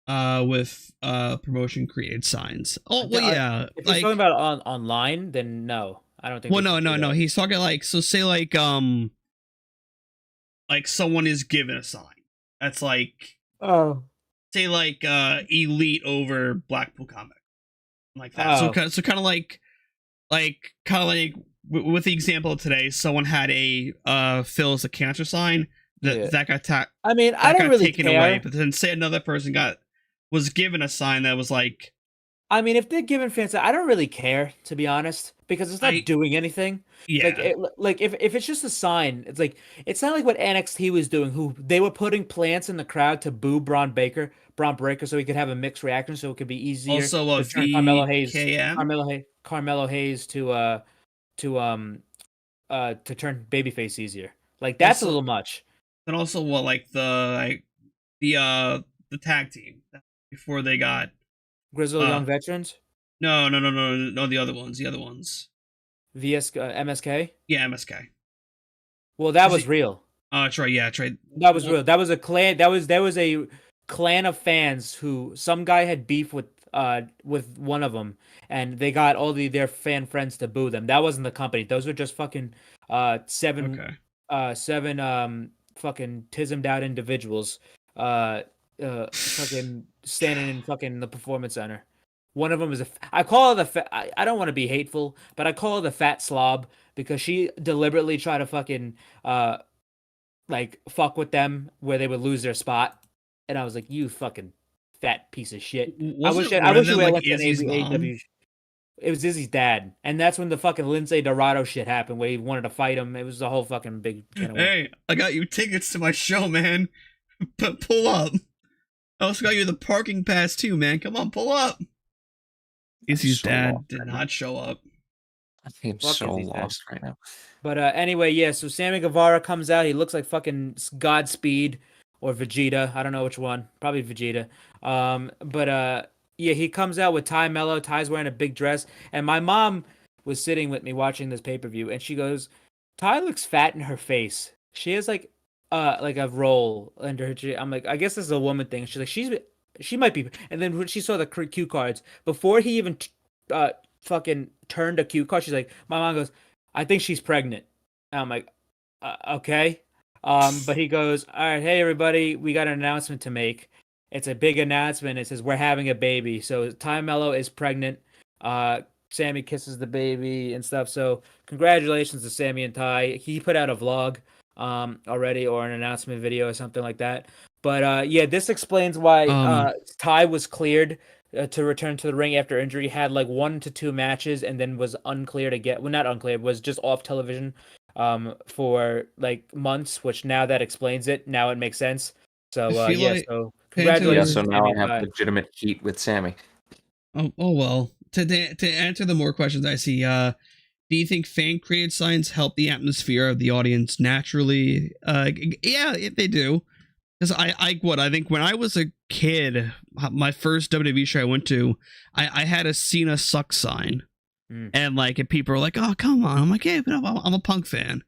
with promotion created signs. Oh well, yeah. If you're talking about online, then no, I don't think. Well, no. He's talking like say like someone is given a sign that's like say like Elite over Blackpool Comic, like that. So kind of like with the example of today, someone had a Phil as a cancer sign that got I mean, I don't really taken care. away, but then say another person was given a sign that was like. I mean, if they're giving fans, I don't really care, to be honest, because it's not doing anything. Yeah. Like if it's just a sign, it's not like what NXT was doing. Who they were putting plants in the crowd to boo Braun Breaker, so he could have a mixed reaction, so it could be easier. Also, to turn Carmelo Hayes to turn babyface easier. Like that's also, a little much. And also, what like the tag team before they got. Grizzled Young Veterans? No, the other ones. MSK? Yeah, MSK. Well, that was real. That's right. Yeah, that's right. That was real. That was a clan. There was a clan of fans who some guy had beef with one of them, and they got all their fan friends to boo them. That wasn't the company. Those were just fucking seven seven fucking tismed out individuals fucking standing in fucking the performance center. One of them is I call her I don't want to be hateful, but I call her the fat slob because she deliberately tried to fucking like fuck with them where they would lose their spot, and I was like, you fucking fat piece of shit. I wish you had like Izzy's an mom? AEW. It was Izzy's dad, and that's when the fucking Lindsay Dorado shit happened, where he wanted to fight him. It was a whole fucking big. Hey, I got you tickets to my show, man. But pull up. I also got you the parking pass too, man. Come on, pull up. Izzy's dad did not show up. I'm so lost right now. But anyway, yeah. So Sammy Guevara comes out. He looks like fucking Godspeed or Vegeta. I don't know which one. Probably Vegeta. Yeah, he comes out with Ty Mello. Ty's wearing a big dress, and my mom was sitting with me watching this pay-per-view, and she goes, "Ty looks fat in her face. She has like a roll under her chin." I'm like, I guess this is a woman thing. She's like, she might be. And then when she saw the cue cards before he even fucking turned a cue card, she's like, my mom goes, "I think she's pregnant." And I'm like, okay. But he goes, "All right, hey everybody, we got an announcement to make. It's a big announcement. It says we're having a baby. So Ty Mello is pregnant. Sammy kisses the baby and stuff. So congratulations to Sammy and Ty. He put out a vlog already, or an announcement video or something like that. But yeah, this explains why Ty was cleared to return to the ring after injury. Had like 1 to 2 matches and then was unclear to not unclear, was just off television for like months. Which now that explains it. Now it makes sense. So yeah, so congratulations. Yeah, so now I have legitimate heat with Sammy. Oh well. To answer the more questions I see, do you think fan created signs help the atmosphere of the audience naturally? Yeah, they do. Because I think when I was a kid, my first WWE show I went to, I had a Cena sucks sign, and like, and people were like, "Oh, come on!" I'm like, "Yeah, but I'm a Punk fan."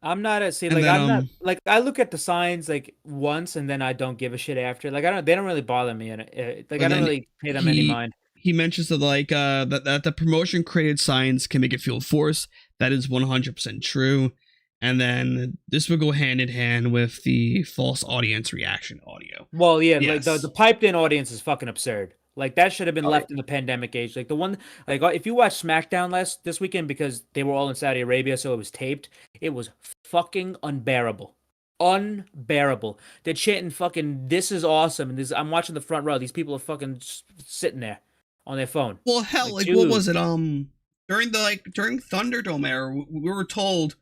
I'm not I'm not like, I look at the signs like once and then I don't give a shit after. Like they don't really bother me, and like I don't really pay them any mind. He mentions that like that the promotion created signs can make it feel forced. That is 100% true. And then this would go hand in hand with the false audience reaction audio. Well, yeah, yes. Like the piped in audience is fucking absurd. Like that should have been left in the pandemic age. Like the one, like if you watch SmackDown this weekend, because they were all in Saudi Arabia, so it was taped. It was fucking unbearable. Unbearable. They're chanting fucking "This is awesome," and I'm watching the front row. These people are fucking sitting there on their phone. Well, hell, like what was it? During Thunderdome era, we were told,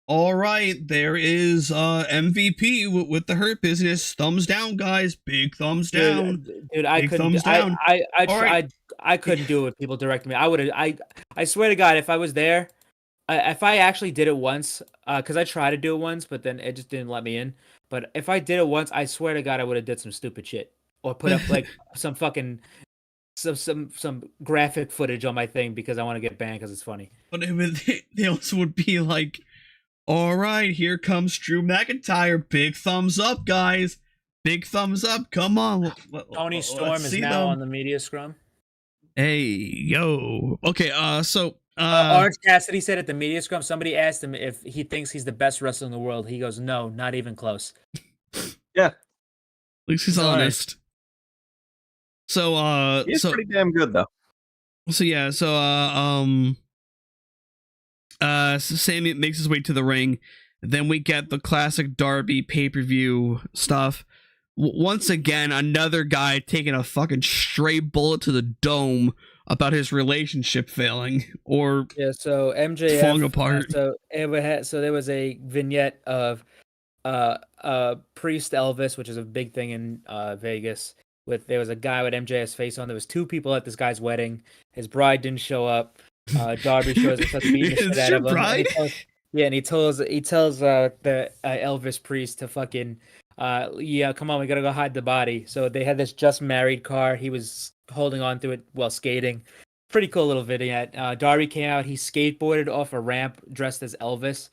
all right, there is MVP with the Hurt Business. Thumbs down, guys. Big thumbs down. Dude, I couldn't. I couldn't do it with people directing me. I swear to God, if I was there, if I actually did it once, because I tried to do it once, but then it just didn't let me in. But if I did it once, I swear to God, I would have did some stupid shit or put up like some fucking some graphic footage on my thing because I want to get banned because it's funny. But they also would be like, all right, here comes Drew McIntyre. Big thumbs up, guys. Big thumbs up. Come on. Tony Storm is now on the media scrum. Hey, yo. Okay, so... Orange Cassidy said at the media scrum, somebody asked him if he thinks he's the best wrestler in the world. He goes, no, not even close. Yeah. At least he's honest. So, he's pretty damn good, though. So, yeah, so Sammy makes his way to the ring. Then we get the classic Darby pay-per-view stuff. Once again, another guy taking a fucking straight bullet to the dome about his relationship failing or so MJF falling apart. So there was a vignette of Priest Elvis, which is a big thing in Vegas. There was a guy with MJF's face on. There was 2 people at this guy's wedding. His bride didn't show up. Darby shows up, starts beating the shit out of him. And he tells the Elvis Priest to fucking come on, we gotta go hide the body. So they had this just married car. He was holding on to it while skating. Pretty cool little vignette. Darby came out. He skateboarded off a ramp dressed as Elvis.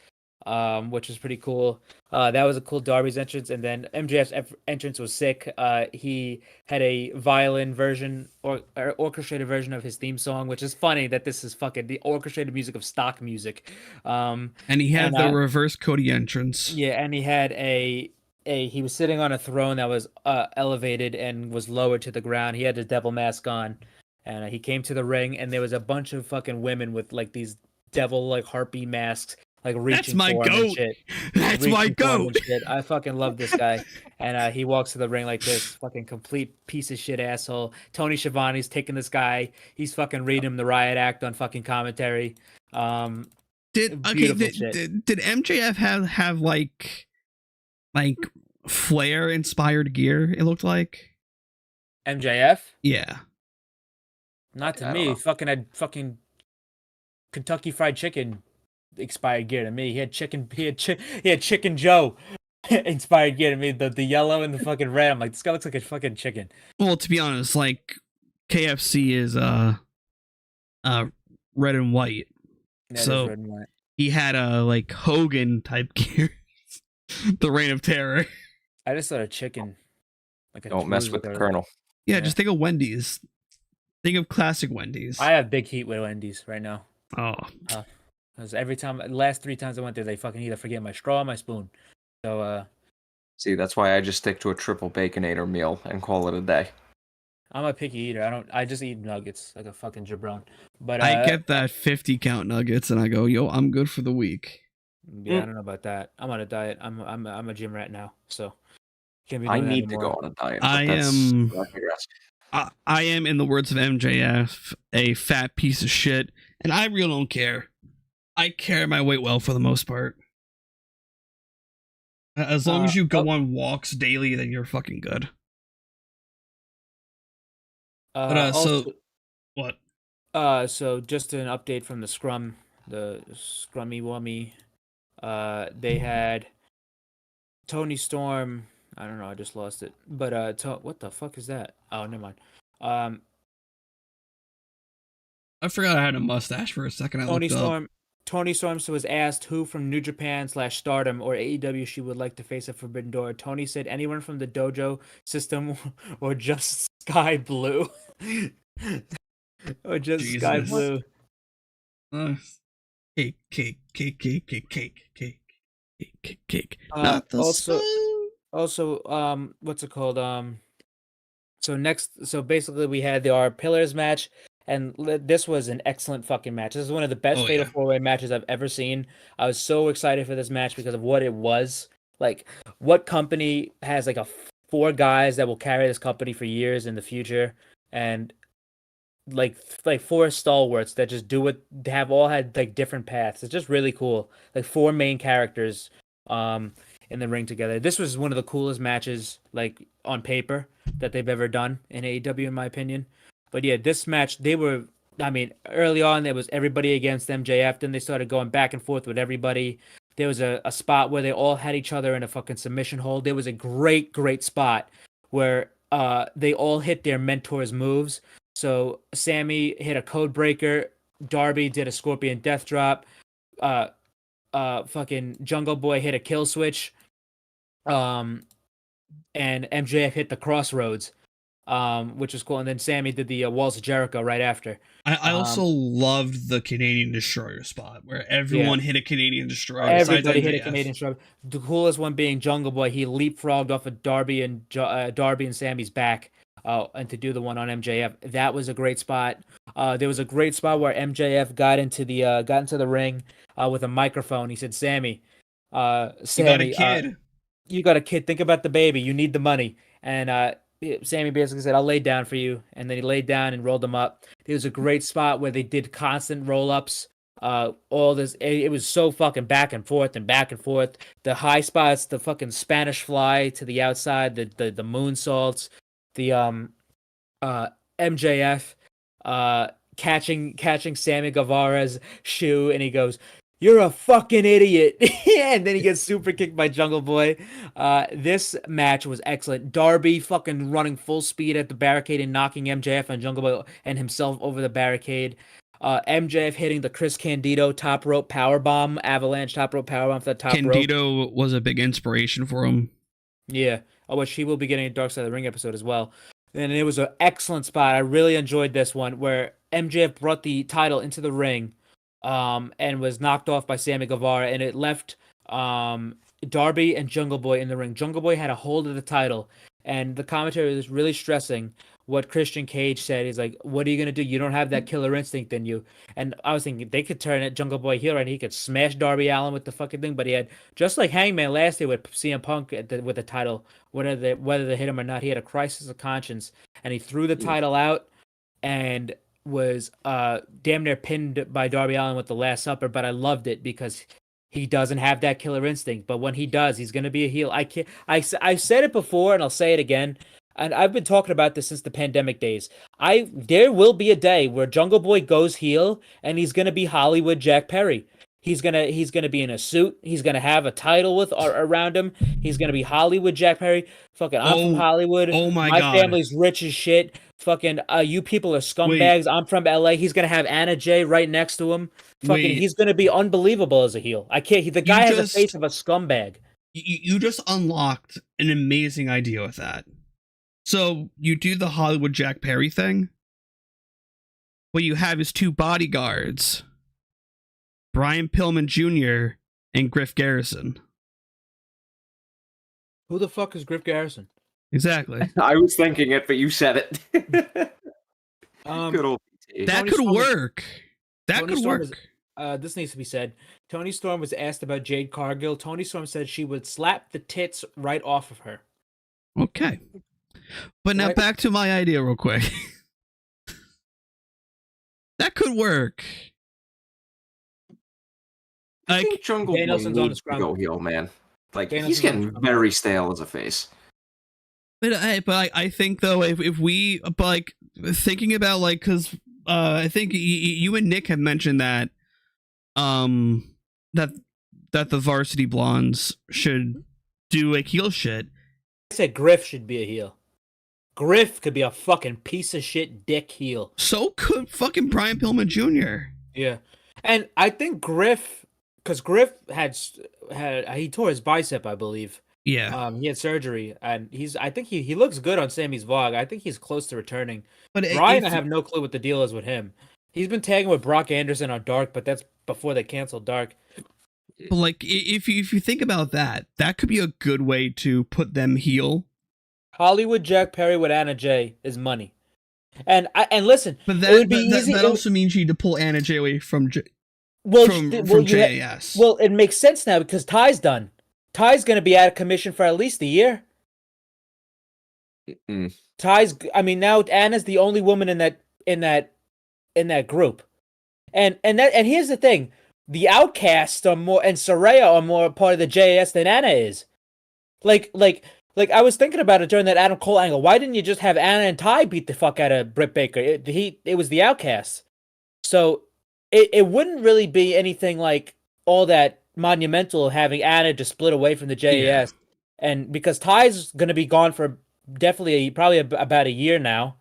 which was pretty cool. That was a cool Darby's entrance, and then MJF's entrance was sick. He had a violin version or orchestrated version of his theme song, which is funny that this is fucking the orchestrated music of stock music. And he had the reverse Cody entrance. Yeah, and he had he was sitting on a throne that was elevated and was lowered to the ground. He had his devil mask on, and he came to the ring, and there was a bunch of fucking women with like these devil like harpy masks. Like reaching That's my for him and goat. shit. That's Reaching my for him goat. and shit. I fucking love this guy. And he walks to the ring like this fucking complete piece of shit asshole. Tony Schiavone's taking this guy. He's fucking reading him the riot act on fucking commentary. Did MJF have like Flair inspired gear? It looked like MJF? Yeah. Not to me. Fucking had fucking Kentucky Fried Chicken expired gear to me. He had Chicken Joe inspired gear to me. The yellow and the fucking red. I'm like, this guy looks like a fucking chicken. Well, to be honest, like KFC is red and white. Yeah, So red and white. He had a like Hogan type gear. The Reign of Terror. I just thought a chicken. Like a Don't mess with the Colonel. Yeah, just think of Wendy's. Think of classic Wendy's. I have big heat with Wendy's right now. Oh. Because every time, last 3 times I went there, they fucking either forget my straw or my spoon. So, See, that's why I just stick to a triple baconator meal and call it a day. I'm a picky eater. I just eat nuggets like a fucking jabron. But I get that 50 count nuggets and I go, yo, I'm good for the week. Yeah, I don't know about that. I'm on a diet. I'm a gym rat now, so can't be. I need to go on a diet. I am, in the words of MJF, a fat piece of shit, and I really don't care. I carry my weight well for the most part. As long as you go on walks daily, then you're fucking good. Also, so what? So just an update from the Scrummy Wummy. They had Tony Storm. I don't know. I just lost it. But what the fuck is that? Oh, never mind. I forgot I had a mustache for a second. Tony Storm was asked who from New Japan / Stardom or AEW she would like to face at Forbidden Door. Tony said anyone from the dojo system or just Sky Blue. Or just Jesus. Sky Blue. Cake. Also, what's it called? So basically we had our Pillars match, and this was an excellent fucking match. This is one of the best Fatal 4-Way matches I've ever seen. I was so excited for this match because of what it was. Like, what company has like 4 guys that will carry this company for years in the future, and like 4 stalwarts that just do what they have all had like different paths. It's just really cool. Like 4 main characters in the ring together. This was one of the coolest matches like on paper that they've ever done in AEW, in my opinion. But yeah, this match, early on there was everybody against MJF. Then they started going back and forth with everybody. There was a spot where they all had each other in a fucking submission hold. There was a great spot where they all hit their mentors' moves. So Sammy hit a code breaker. Darby did a Scorpion Death Drop. Fucking Jungle Boy hit a kill switch. And MJF hit the Crossroads, which was cool. And then Sammy did the Walls of Jericho right after. I also loved the Canadian Destroyer spot where everyone hit a Canadian Destroyer. Everybody hit a Canadian Destroyer. The coolest one being Jungle Boy. He leapfrogged off of Darby and Sammy's back. And to do the one on MJF, that was a great spot. There was a great spot where MJF got into the ring with a microphone. He said, "Sammy, you got a kid. You got a kid. Think about the baby. You need the money." And Sammy basically said, "I'll lay down for you." And then he laid down and rolled him up. There was a great spot where they did constant roll-ups. All this, it was so fucking back and forth. The high spots, the fucking Spanish fly to the outside, the moonsaults. The MJF catching Sammy Guevara's shoe, and he goes, "You're a fucking idiot." And then he gets super kicked by Jungle Boy. This match was excellent. Darby fucking running full speed at the barricade and knocking MJF and Jungle Boy and himself over the barricade. MJF hitting the Chris Candido top rope power bomb, avalanche top rope power bomb for the top rope. Candido was a big inspiration for him. Yeah, which he will be getting a Dark Side of the Ring episode as well. And it was an excellent spot. I really enjoyed this one where MJF brought the title into the ring, and was knocked off by Sammy Guevara, and it left Darby and Jungle Boy in the ring. Jungle Boy had a hold of the title, and the commentary was really stressing what Christian Cage said. He's like, "What are you gonna do? You don't have that killer instinct in you." And I was thinking they could turn it Jungle Boy heel, and he could smash Darby Allin with the fucking thing. But he had, just like Hangman last year with CM Punk with the title, whether they hit him or not, he had a crisis of conscience, and he threw the title out and was damn near pinned by Darby Allin with the Last Supper. But I loved it because he doesn't have that killer instinct. But when he does, he's gonna be a heel. I've said it before, and I'll say it again. And I've been talking about this since the pandemic days. There will be a day where Jungle Boy goes heel, and he's gonna be Hollywood Jack Perry. He's gonna be in a suit. He's gonna have a title with around him. He's gonna be Hollywood Jack Perry. Fucking, I'm from Hollywood. Oh my God. God. Family's rich as shit. Fucking, you people are scumbags. I'm from LA. He's gonna have Anna Jay right next to him. Fucking, he's gonna be unbelievable as a heel. I can't. The guy has a face of a scumbag. You just unlocked an amazing idea with that. So you do the Hollywood Jack Perry thing. What you have is two bodyguards, Brian Pillman Jr. and Griff Garrison. Who the fuck is Griff Garrison? Exactly. I was thinking it, but you said it. Good old PT. That could work. That could work. This needs to be said. Tony Storm was asked about Jade Cargill. Tony Storm said she would slap the tits right off of her. Okay. But now back to my idea real quick. That could work. I think Jungle Boy Danielson's on the needs to scrum. go heel, man. Like, Danielson's he's getting very stale as a face. But I think though, if we like thinking about like, because I think you and Nick have mentioned that that the Varsity Blondes should do a heel shit. I said Griff should be a heel. Griff could be a fucking piece of shit dick heel. So could fucking Brian Pillman Jr. Yeah, and I think Griff, because Griff he tore his bicep, I believe. Yeah. He had surgery, and I think he looks good on Sammy's vlog. I think he's close to returning. But Brian, I have no clue what the deal is with him. He's been tagging with Brock Anderson on Dark, but that's before they canceled Dark. But like, if you think about that, that could be a good way to put them heel. Hollywood Jack Perry with Anna Jay is money, and listen, but it would be easy. That also means you need to pull Anna Jay away from JAS. Well, it makes sense now because Ty's done. Ty's going to be out of commission for at least a year. Now Anna's the only woman in that group, and here's the thing: the Outcasts are more, and Saraya are more part of the JAS than Anna is. Like I was thinking about it during that Adam Cole angle. Why didn't you just have Anna and Ty beat the fuck out of Britt Baker? It was the Outcasts, so it wouldn't really be anything like all that monumental having Anna just split away from the JAS, and because Ty's going to be gone for probably about a year now,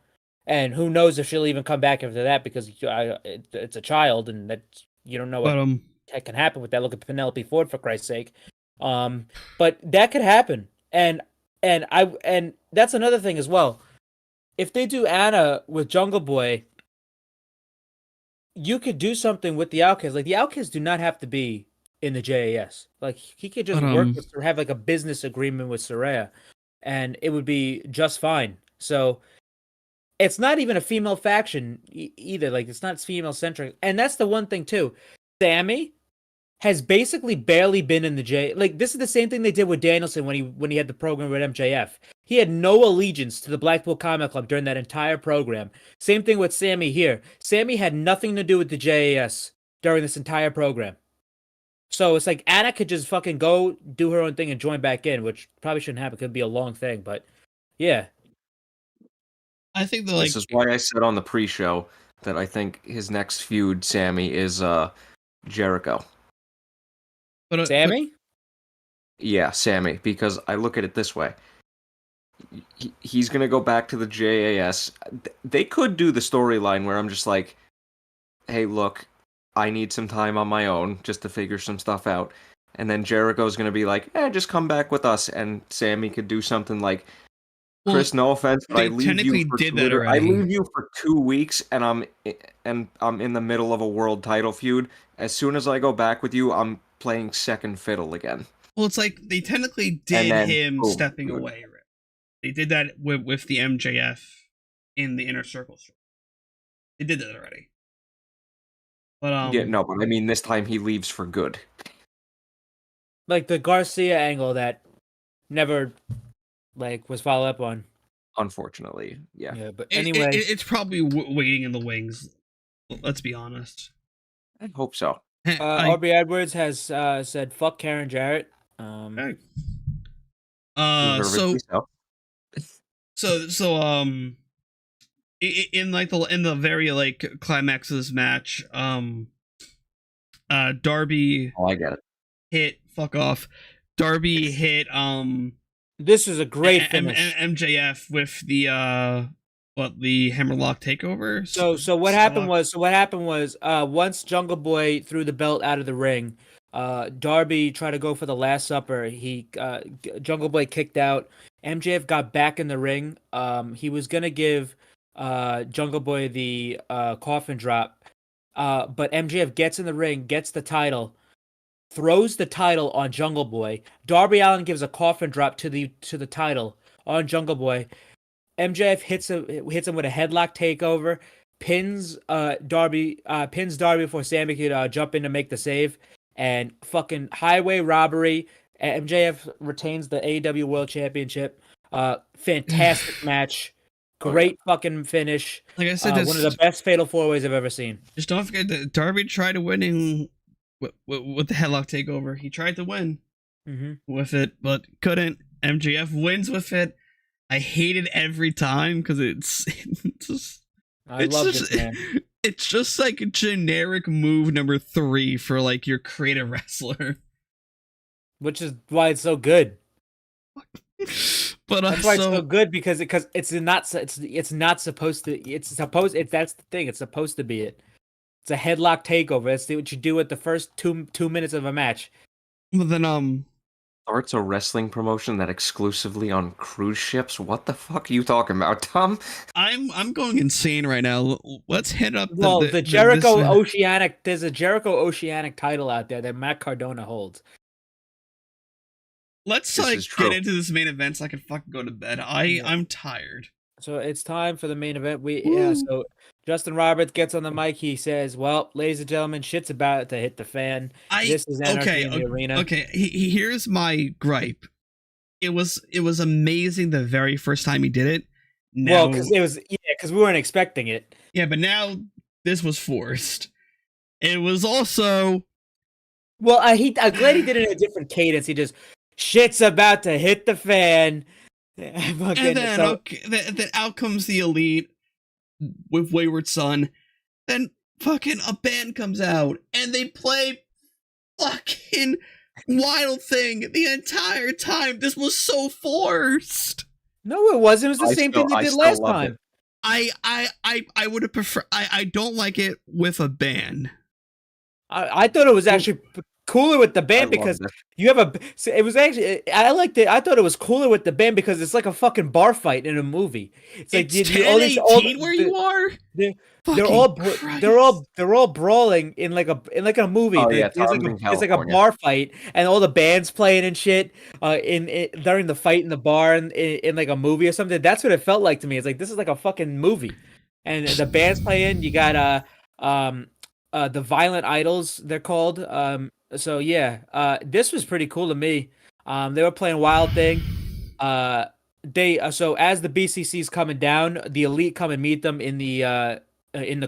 and who knows if she'll even come back after that because it's a child and that you don't know what can happen with that. Look at Penelope Ford, for Christ's sake. But that could happen, and that's another thing as well. If they do Anna with Jungle Boy, you could do something with the Outcasts. Like, the Outcasts do not have to be in the JAS. Like, he could just work with or have like a business agreement with Saraya, and it would be just fine. So it's not even a female faction either. Like, it's not female centric, and that's the one thing too. Sammy has basically barely been in the J. Like, this is the same thing they did with Danielson when he had the program with MJF. He had no allegiance to the Blackpool Combat Club during that entire program. Same thing with Sammy here. Sammy had nothing to do with the JAS during this entire program. So it's like Anna could just fucking go do her own thing and join back in, which probably shouldn't happen. It could be a long thing, but yeah. I think this is why I said on the pre-show that I think his next feud, Sammy, is Jericho. But, Sammy? Yeah, Sammy, because I look at it this way. He's going to go back to the JAS. They could do the storyline where I'm just like, hey, look, I need some time on my own just to figure some stuff out. And then Jericho's going to be like, just come back with us. And Sammy could do something like, Chris, no offense, but I they leave you technically for did that I already. leave you for 2 weeks, and I'm in the middle of a world title feud. As soon as I go back with you, I'm playing second fiddle again. Well, it's like they technically did then, him boom, stepping good. away. They did that with the MJF in the Inner Circle. They did that already. But Yeah, no, but I mean this time he leaves for good. Like the Garcia angle that never was followed up on. Unfortunately, yeah. Yeah, but anyway, it's probably waiting in the wings. Let's be honest. I hope so. Aubrey Edwards has said fuck Karen Jarrett. Okay. Deservedly So in the very climax of this match, Darby I get it. hit fuck off. Darby hit this is a great finish. MJF with the hammerlock takeover. So what happened was once Jungle Boy threw the belt out of the ring, Darby tried to go for the Last Supper. He Jungle Boy kicked out. MJF got back in the ring. He was gonna give Jungle Boy the coffin drop, but MJF gets in the ring, gets the title, throws the title on Jungle Boy. Darby Allin gives a coffin drop to the title on Jungle Boy. MJF hits him with a headlock takeover, pins Darby before Sammy could jump in to make the save, and fucking highway robbery. MJF retains the AEW World Championship. Fantastic match. Great fucking finish. Like I said, one of the best fatal 4-ways I've ever seen. Just don't forget that Darby tried to win with the headlock takeover. He tried to win with it, but couldn't. MJF wins with it. I hate it every time because it's this man. It's just like a generic move number 3 for your creative wrestler, which is why it's so good. But that's why it's so good because it's not supposed to. That's the thing. It's supposed to be it. It's a headlock takeover. That's what you do at the first two minutes of a match. But then Starts a wrestling promotion that exclusively on cruise ships. What the fuck are you talking about, Tom? I'm going insane right now. Let's hit up the Jericho Oceanic. There's a Jericho Oceanic title out there that Matt Cardona holds. Let's get into this main event so I can fucking go to bed. I'm tired. So it's time for the main event. So Justin Roberts gets on the mic. He says, "Well, ladies and gentlemen, shit's about to hit the fan. This is anarchy in the arena." Okay, here's my gripe. It was amazing the very first time he did it. Well, because we weren't expecting it. Yeah, but now this was forced. It was also. Well, I'm glad he did it in a different cadence. He just shit's about to hit the fan. And then then out comes the Elite with Wayward Son. Then fucking a band comes out and they play fucking Wild Thing the entire time. This was so forced. No, it wasn't. It was the same thing they did last time. I would have preferred. I don't like it with a band. I thought it was actually cooler with the band because you have it was actually I liked it. I thought it was cooler with the band because it's like a fucking bar fight in a movie. It's like 10-18 where you are. They're all brawling in like a movie. Oh, it's like a bar fight and all the bands playing and shit during the fight in the bar in like a movie or something. That's what it felt like to me. It's like this is like a fucking movie, and the band's playing. You got the Violent Idols, they're called. So yeah, this was pretty cool to me. They were playing Wild Thing. So as the BCC's coming down, the Elite come and meet them in the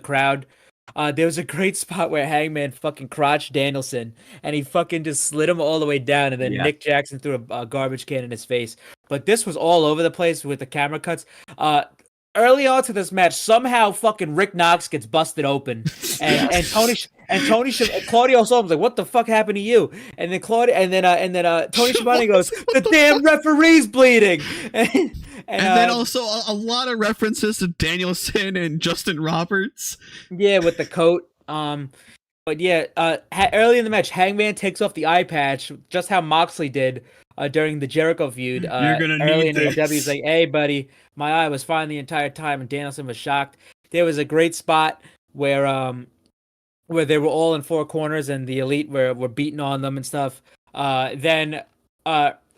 crowd. There was a great spot where Hangman fucking crotched Danielson, and he fucking just slid him all the way down, and then Nick Jackson threw a garbage can in his face. But this was all over the place with the camera cuts. Early on to this match, somehow fucking Rick Knox gets busted open, and Claudio Solom's like, "What the fuck happened to you?" And then Tony Schiavone goes, "The damn referee's bleeding." And then also a lot of references to Danielson and Justin Roberts. Yeah, with the coat. But yeah, early in the match, Hangman takes off the eye patch, just how Moxley did during the Jericho feud. You're gonna Early need in AEW, he's this. like, "Hey, buddy, my eye was fine the entire time," and Danielson was shocked. There was a great spot where they were all in four corners and the Elite were beating on them and stuff. Then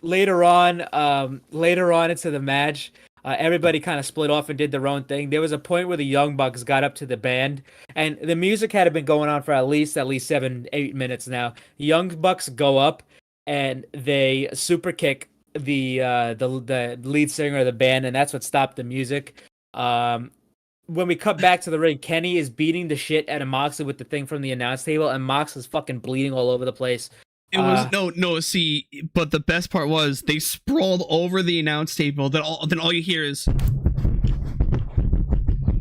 later on into the match, everybody kind of split off and did their own thing. There was a point where the Young Bucks got up to the band, and the music had been going on for at least 7-8 minutes now. The Young Bucks go up and they super kick the lead singer of the band, and that's what stopped the music. When we cut back to the ring, Kenny is beating the shit out of Moxley with the thing from the announce table, and Mox is fucking bleeding all over the place. It was no. See, but the best part was they sprawled over the announce table. Then all you hear is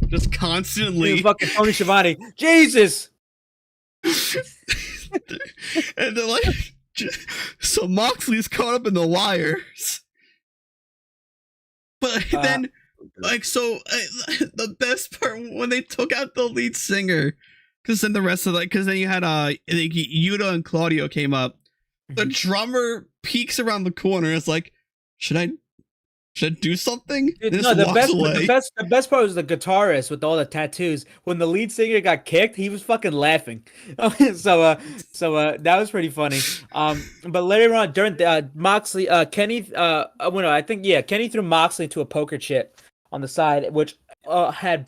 just constantly fucking Tony Schiavone. Jesus. And they're like, so Moxley's caught up in the wires. But then, the best part when they took out the lead singer, because then the rest of because then you had Yuta and Claudio came up. The drummer peeks around the corner. It's like, should I do something? Dude, no, the best part was the guitarist with all the tattoos. When the lead singer got kicked, he was fucking laughing. So that was pretty funny. But later on during Moxley, Kenny, Kenny threw Moxley into a poker chip on the side, which had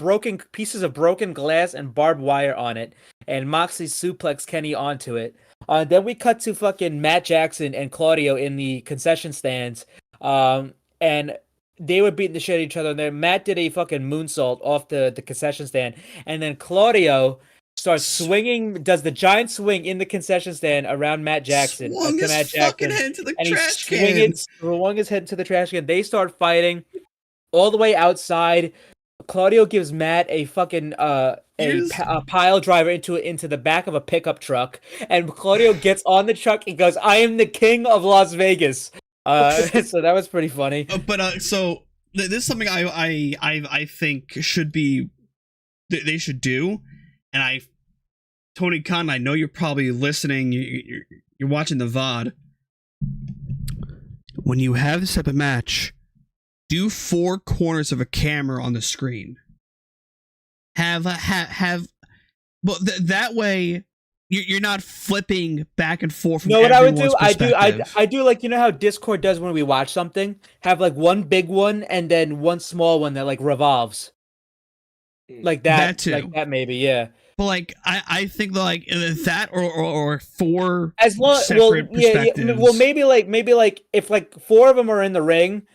pieces of broken glass and barbed wire on it, and Moxley suplexed Kenny onto it. Then we cut to fucking Matt Jackson and Claudio in the concession stands. And they were beating the shit out of each other. And then Matt did a fucking moonsault off the concession stand. And then Claudio starts swinging, does the giant swing in the concession stand around Matt Jackson. Swung his Matt fucking Jackson, head to the and trash swung his head to the trash can. They start fighting all the way outside. Claudio gives Matt a fucking a pile driver into the back of a pickup truck. And Claudio gets on the truck and goes, "I am the king of Las Vegas." So that was pretty funny. So this is something I think should be they should do, and Tony Khan, I know you're probably listening. You're watching the VOD. When you have this type of match, do 4 corners of a camera on the screen. But that way. You're not flipping back and forth. From what I would do? I do like, you know how Discord does when we watch something? Have like one big one and then one small one that like revolves. Like that. That too. Like that maybe, yeah. But like I think like that or 4 as long separate perspectives. Yeah. Well, maybe like if like 4 of them are in the ring,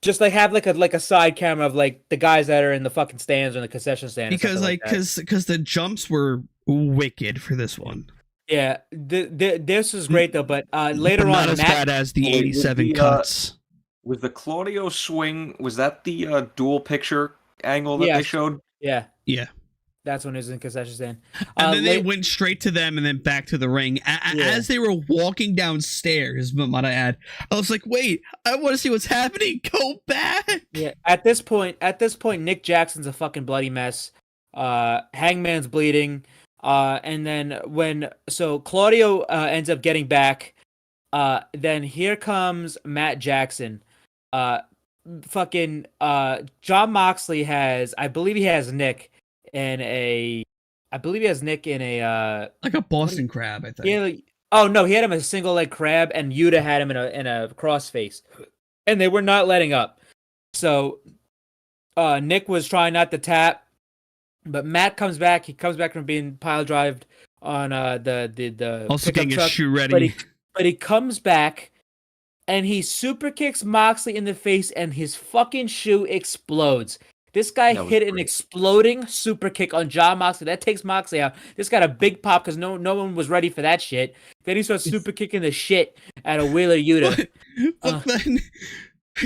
just like have like a side camera of like the guys that are in the fucking stands or in the concession stand. Because because the jumps were wicked for this one. Yeah, this was great though, but later on, not as bad as the 87 cuts. Was the Claudio swing? Was that the dual picture angle that they showed? Yeah. That's when it was in concession stand. And then they went straight to them and then back to the ring. As they were walking downstairs, might I add, I was like, wait, I want to see what's happening. Go back. Yeah. At this point, Nick Jackson's a fucking bloody mess. Hangman's bleeding. And then so Claudio ends up getting back. Then here comes Matt Jackson. Fucking John Moxley I believe he has Nick in a like a Boston crab, I think. Yeah. Oh no, he had him a single leg crab, and Yuta had him in a crossface, and they were not letting up. So Nick was trying not to tap, but Matt comes back. He comes back from being pile drived on the also getting his shoe ready. But he comes back and he super kicks Moxley in the face, and his fucking shoe explodes. This guy hit an exploding super kick on John Moxley. That takes Moxley out. This got a big pop because no one was ready for that shit. Then he starts super kicking the shit out of Wheeler Yuta. But then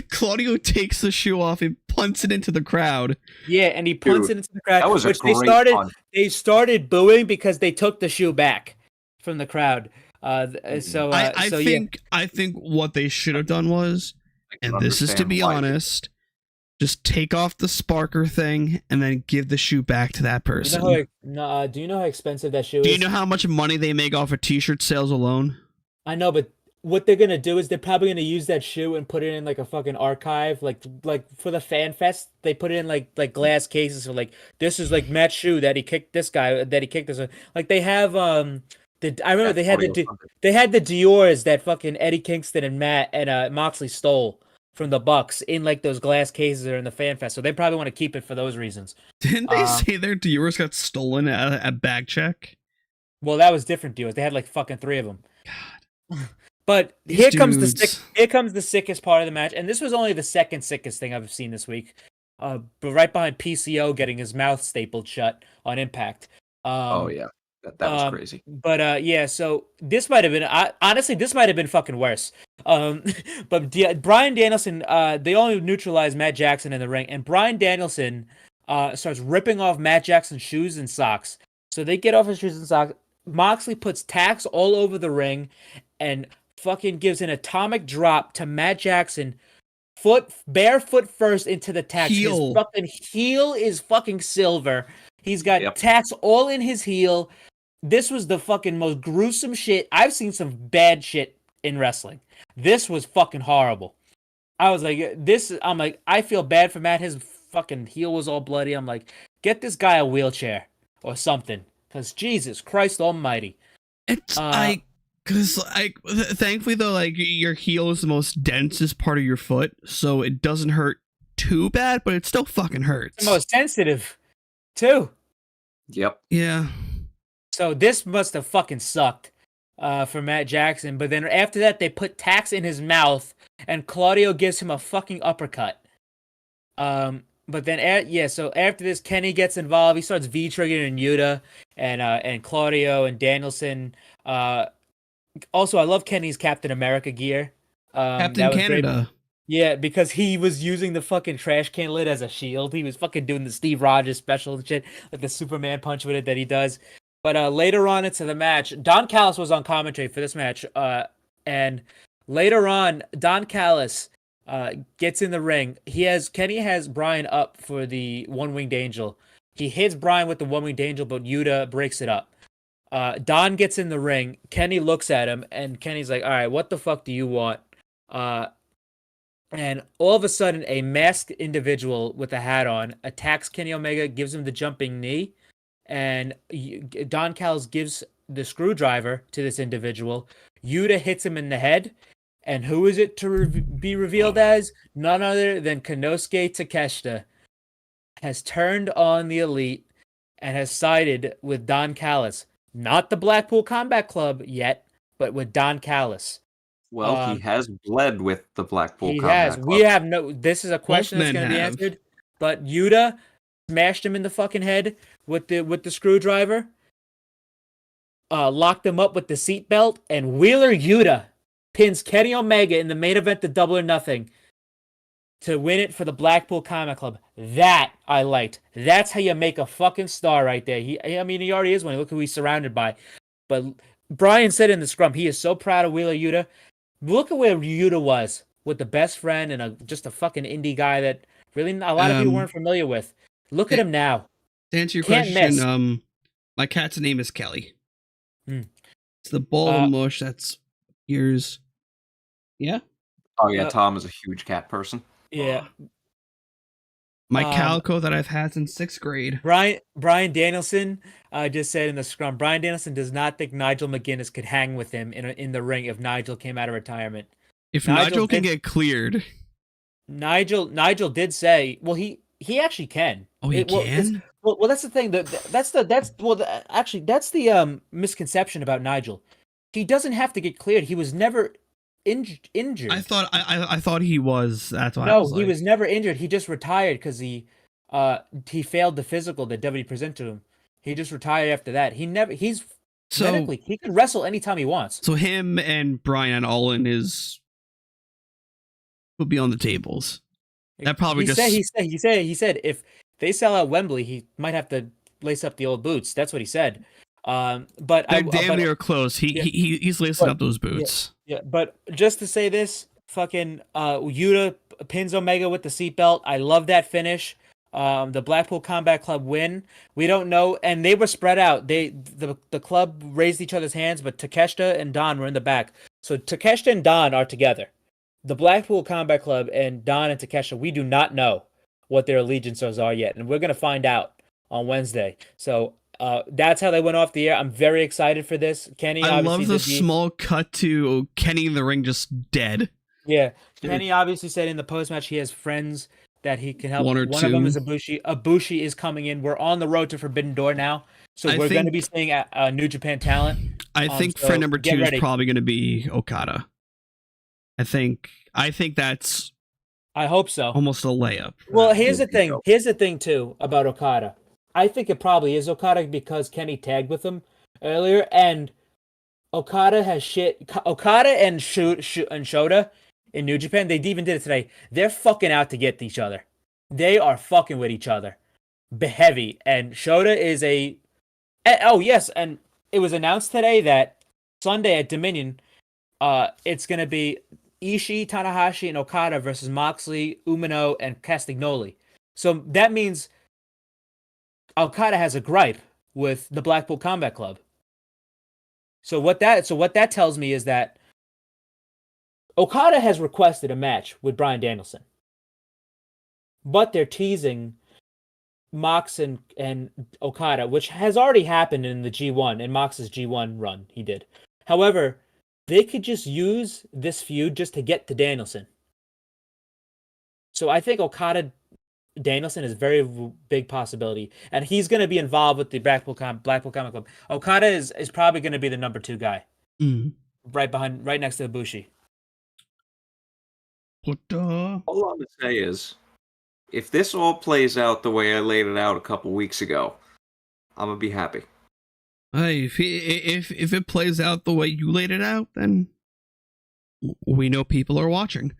Claudio takes the shoe off and punts it into the crowd. Yeah, and he punts it into the crowd. That was which a great punt. They started booing because they took the shoe back from the crowd. I think what they should have done was, and this is to be honest, just take off the sparker thing and then give the shoe back to that person. Do you know how expensive that shoe is? Do you know how much money they make off of t-shirt sales alone? I know, but what they're gonna do is they're probably gonna use that shoe and put it in like a fucking archive, like for the fan fest. They put it in like glass cases, so like this is like Matt's shoe that he kicked this guy, that he kicked this one. Like they have I remember they had the Dior's that fucking Eddie Kingston and Matt and Moxley stole from the Bucks in like those glass cases that are in the fan fest. So they probably want to keep it for those reasons. Didn't they say their Dior's got stolen at a bag check? Well, that was different Dior's. They had like fucking 3 of them. God. But These here dudes. comes the sickest part of the match, and this was only the second sickest thing I've seen this week. But right behind PCO getting his mouth stapled shut on Impact. Oh yeah, that was crazy. But yeah, so this might have been honestly this might have been fucking worse. But Bryan Danielson, they only neutralized Matt Jackson in the ring, and Bryan Danielson starts ripping off Matt Jackson's shoes and socks. So they get off his shoes and socks. Moxley puts tacks all over the ring, and fucking gives an atomic drop to Matt Jackson, barefoot first into the tacks. Heel. His fucking heel is fucking silver. He's got tacks all in his heel. This was the fucking most gruesome shit. I've seen some bad shit in wrestling. This was fucking horrible. I was like, I'm like, I feel bad for Matt. His fucking heel was all bloody. I'm like, get this guy a wheelchair or something. Because Jesus Christ almighty. Because thankfully though, like your heel is the most densest part of your foot, so it doesn't hurt too bad, but it still fucking hurts. It's the most sensitive, too. Yep. Yeah. So this must have fucking sucked for Matt Jackson. But then after that, they put tacks in his mouth, and Claudio gives him a fucking uppercut. But then, so after this, Kenny gets involved. He starts V-triggering Yuta and Claudio and Danielson. Also, I love Kenny's Captain America gear. Captain Canada. Great. Yeah, because he was using the fucking trash can lid as a shield. He was fucking doing the Steve Rogers special and shit, like the Superman punch with it that he does. But later on into the match, Don Callis was on commentary for this match. And later on, Don Callis gets in the ring. Kenny has Bryan up for the One-Winged Angel. He hits Bryan with the One-Winged Angel, but Yuta breaks it up. Don gets in the ring. Kenny looks at him, and Kenny's like, all right, what the fuck do you want? And all of a sudden, a masked individual with a hat on attacks Kenny Omega, gives him the jumping knee, and Don Callis gives the screwdriver to this individual. Yuta hits him in the head, and who is it to be revealed as? None other than Konosuke Takeshita has turned on the Elite and has sided with Don Callis. Not the Blackpool Combat Club yet, but with Don Callis. Well, he has bled with the Blackpool Combat Club. We have no. This is a question that's going to be answered. But Yuta smashed him in the fucking head with the screwdriver. Locked him up with the seatbelt, and Wheeler Yuta pins Kenny Omega in the main event, the Double or Nothing, to win it for the Blackpool Combat Club. That I liked. That's how you make a fucking star right there. He already is one. Look who he's surrounded by. But Brian said in the scrum, he is so proud of Wheeler Yuta. Look at where Yuta was with the best friend and just a fucking indie guy that really a lot of people weren't familiar with. Look at him now. To answer your question, my cat's name is Kelly. It's the ball of mush that's ears. Yeah? Oh yeah, Tom is a huge cat person. Yeah. My calico that I've had since 6th grade. Bryan Danielson just said in the scrum, Bryan Danielson does not think Nigel McGuinness could hang with him in the ring if Nigel came out of retirement. If Nigel can get cleared. Nigel did say, well, he actually can. Oh, he can? Well, that's the thing. That's the misconception about Nigel. He doesn't have to get cleared. He was never injured. I thought he was. That's why. No, he was never injured. He just retired because he failed the physical that WWE presented to him. He just retired after that. Medically, he can wrestle anytime he wants. So him and Brian Olin will be on the tables. That probably he said if they sell out Wembley, he might have to lace up the old boots. That's what he said. But they're damn near close. He's lacing up those boots. Yeah, but just to say this, fucking Yuta pins Omega with the seatbelt. I love that finish. The Blackpool Combat Club win. We don't know, and they were spread out. The club raised each other's hands, but Takeshita and Don were in the back. So Takeshita and Don are together. The Blackpool Combat Club and Don and Takeshita, we do not know what their allegiances are yet, and we're gonna find out on Wednesday. So that's how they went off the air. I'm very excited for this. Kenny, I obviously love the did small cut to Kenny in the ring just dead. Yeah, Kenny obviously said in the post match he has friends that he can help. One or One of them two. is Ibushi. Ibushi is coming in. We're on the road to Forbidden Door now, so I we're going to think- be seeing New Japan talent. I think so friend number get 2 ready. is probably going to be Okada. I think that's I hope so. almost a layup. Well, here's the would be thing. dope. Here's the thing too about Okada. I think it probably is Okada because Kenny tagged with him earlier, and Okada has shit. Okada and Shota in New Japan, they even did it today. They're fucking out to get each other. They are fucking with each other, heavy. And Shota is a. Oh yes, and it was announced today that Sunday at Dominion, it's gonna be Ishii, Tanahashi, and Okada versus Moxley, Umino, and Castagnoli. So that means Okada has a gripe with the Blackpool Combat Club. So what that tells me is that Okada has requested a match with Bryan Danielson, but they're teasing Mox and Okada, which has already happened in the G1, in Mox's G1 run. He did. However, they could just use this feud just to get to Danielson. So I think Okada Danielson is a very big possibility, and he's going to be involved with the Blackpool Comic Club. Okada is probably going to be the number 2 guy, right next to Ibushi. What All I'm gonna say is, if this all plays out the way I laid it out a couple weeks ago, I'm gonna be happy. Hey, if it plays out the way you laid it out, then we know people are watching.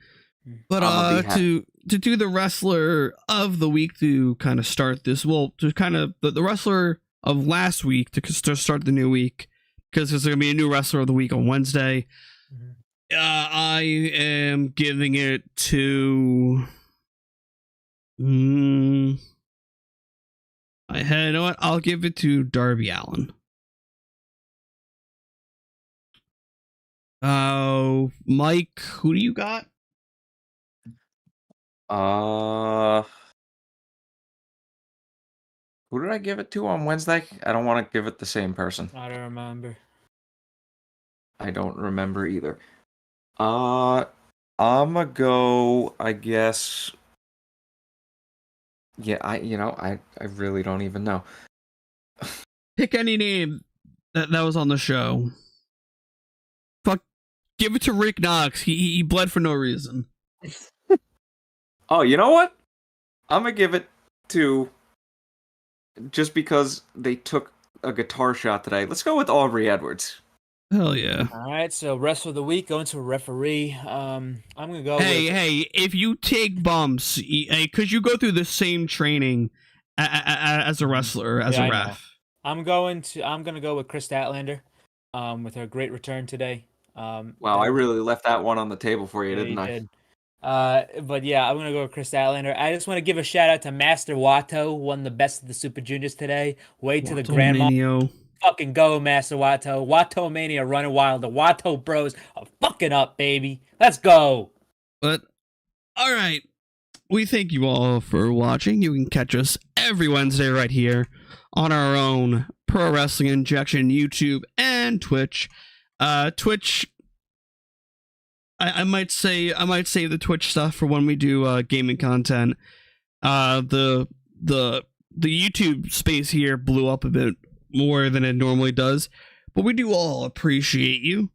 But I'ma be happy. to do the wrestler of the week to kind of start this, well, to kind of the wrestler of last week to start the new week, because there's going to be a new wrestler of the week on Wednesday. I am giving it to. You know what? I'll give it to Darby Allin. Oh, Mike, who do you got? Who did I give it to on Wednesday? I don't want to give it the same person. I don't remember. I don't remember either. I'ma go, I guess. Yeah, I really don't even know. Pick any name that was on the show. Fuck, give it to Rick Knox. He bled for no reason. Oh, you know what? I'm gonna give it to, just because they took a guitar shot today. Let's go with Aubrey Edwards. Hell yeah. All right, so wrestler of the week going to a referee. I'm gonna go. Hey, if you take bumps, because you go through the same training as a wrestler, as Yeah, a I know. ref. I'm gonna go with Chris Statlander, with her great return today. Wow, I really left that one on the table for you, Yeah, didn't you I? did. But yeah, I'm gonna go with Chris Statlander. I just want to give a shout out to Master Wato, won the best of the Super Juniors today. Way to the grandma. Watomania. Fucking go, Master Wato. Wato Mania running wild. The Wato Bros are fucking up, baby. Let's go. But, alright. We thank you all for watching. You can catch us every Wednesday right here on our own Pro Wrestling Injection YouTube and Twitch. Twitch, I might save the Twitch stuff for when we do gaming content. The YouTube space here blew up a bit more than it normally does, but we do all appreciate you.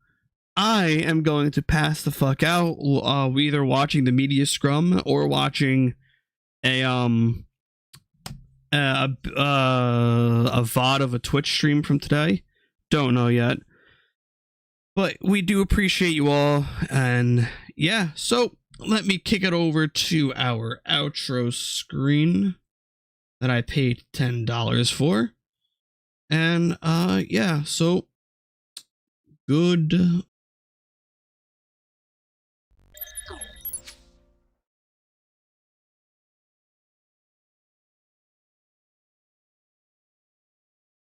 I am going to pass the fuck out, either watching the media scrum or watching a VOD of a Twitch stream from today. Don't know yet. But we do appreciate you all, and yeah, so let me kick it over to our outro screen that I paid $10 for. And yeah, so good